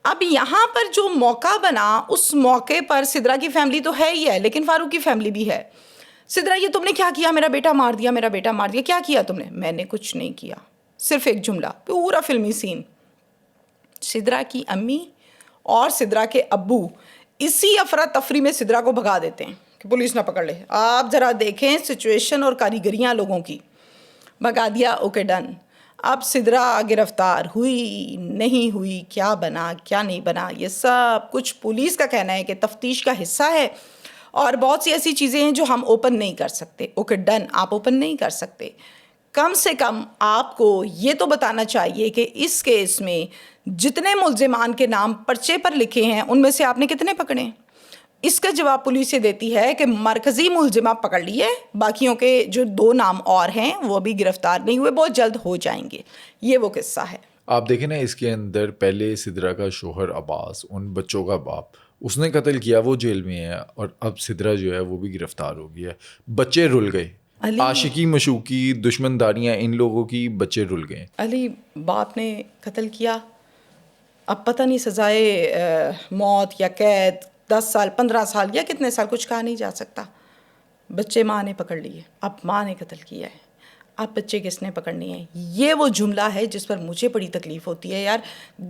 اب یہاں پر جو موقع بنا اس موقع پر سدرا کی فیملی تو ہے ہی ہے لیکن فاروق کی فیملی بھی ہے. سدرا یہ تم نے کیا کیا, میرا بیٹا مار دیا, میرا بیٹا مار دیا, کیا کیا تم نے؟ میں نے کچھ نہیں کیا, صرف ایک جملہ, پورا فلمی سین. سدرا کی امی اور سدرا کے ابو اسی افراتفری میں سدرا کو بھگا دیتے ہیں کہ پولیس نہ پکڑ لے. آپ ذرا دیکھیں سچویشن اور کاریگریاں لوگوں کی. بھگا دیا, اوکے ڈن. اب سدرا گرفتار ہوئی نہیں ہوئی, کیا بنا کیا نہیں بنا, یہ سب کچھ پولیس کا کہنا ہے کہ تفتیش کا حصہ ہے اور بہت سی ایسی چیزیں ہیں جو ہم اوپن نہیں کر سکتے. اوکے ڈن, آپ اوپن نہیں کر سکتے, کم سے کم آپ کو یہ تو بتانا چاہیے کہ اس کیس میں جتنے ملزمان کے نام پرچے پر لکھے ہیں ان میں سے آپ نے کتنے پکڑے. اس کا جواب پولیس یہ دیتی ہے کہ مرکزی ملزمہ پکڑ لیے, باقیوں کے جو 2 نام اور ہیں وہ بھی گرفتار نہیں ہوئے, بہت جلد ہو جائیں گے. یہ وہ قصہ ہے. آپ دیکھیں نا اس کے اندر پہلے سدرا کا شوہر عباس, ان بچوں کا باپ, اس نے قتل کیا, وہ جیل میں ہے, اور اب سدرا جو ہے وہ بھی گرفتار ہو گیا ہے. بچے رل گئے, عاشقی مشوقی دشمن داریاں ان لوگوں کی, بچے رل گئے. علی باپ نے قتل کیا, اب پتہ نہیں سزائے موت یا قید 10 سال 15 سال یا کتنے سال, کچھ کہا نہیں جا سکتا. بچے ماں نے پکڑ لیے, اب ماں نے قتل کیا ہے, اب بچے کس نے پکڑنی ہے. یہ وہ جملہ ہے جس پر مجھے بڑی تکلیف ہوتی ہے. یار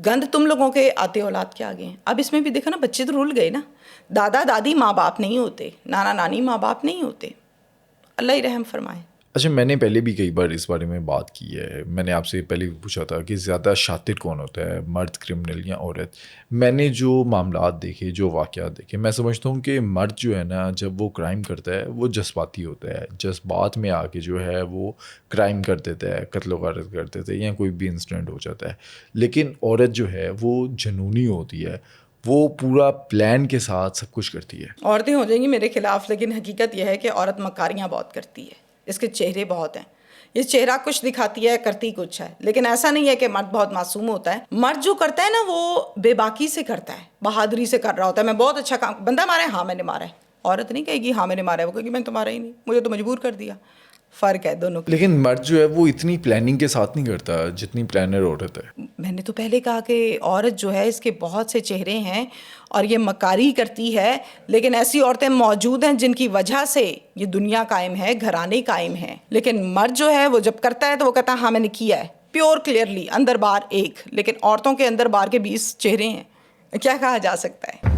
گند تم لوگوں کے آتے اولاد کے آگے ہیں. اب اس میں بھی دیکھا نا, بچے تو رول گئے نا, دادا دادی ماں باپ نہیں ہوتے, نانا نانی ماں باپ نہیں ہوتے. اللہ ہی رحم فرمائے. اچھا, میں نے پہلے بھی کئی بار اس بارے میں بات کی ہے. میں نے آپ سے پہلے بھی پوچھا تھا کہ زیادہ شاطر کون ہوتا ہے, مرد کرمنل یا عورت. میں نے جو معاملات دیکھے, جو واقعات دیکھے, میں سمجھتا ہوں کہ مرد جو ہے نا جب وہ کرائم کرتا ہے وہ جذباتی ہوتا ہے, جذبات میں آ کے جو ہے وہ کرائم کر دیتا ہے, قتل و غارت کر دیتا ہے یا کوئی بھی انسیڈنٹ ہو جاتا ہے. لیکن عورت جو ہے وہ جنونی ہوتی ہے, وہ پورا پلان کے ساتھ سب کچھ کرتی ہے. عورتیں ہو جائیں گی میرے خلاف, لیکن حقیقت یہ ہے کہ عورت مکاریاں بہت کرتی ہے. اس کے چہرے بہت ہیں, یہ چہرہ کچھ دکھاتی ہے, کرتی کچھ ہے. لیکن ایسا نہیں ہے کہ مرد بہت معصوم ہوتا ہے. مرد جو کرتا ہے نا وہ بے باکی سے کرتا ہے, بہادری سے کر رہا ہوتا ہے. میں بہت اچھا کام, بندہ مارا ہے, ہاں میں نے مارا ہے. عورت نہیں کہے گی ہاں میں نے مارا ہے, وہ کہے گی میں نے تو مارا ہی نہیں, مجھے تو مجبور کر دیا. فرق ہے دونوں. لیکن مرد جو ہے وہ اتنی پلاننگ کے ساتھ نہیں کرتا جتنی پلانر عورت ہے. میں نے تو پہلے کہا کہ عورت جو ہے اس کے بہت سے چہرے ہیں اور یہ مکاری کرتی ہے, لیکن ایسی عورتیں موجود ہیں جن کی وجہ سے یہ دنیا قائم ہے, گھرانے قائم ہیں. لیکن مرد جو ہے وہ جب کرتا ہے تو وہ کہتا ہے ہاں میں نے کیا ہے, پیور کلیئرلی, اندر بار ایک. لیکن عورتوں کے اندر بار کے 20 چہرے ہیں, کیا کہا جا سکتا ہے.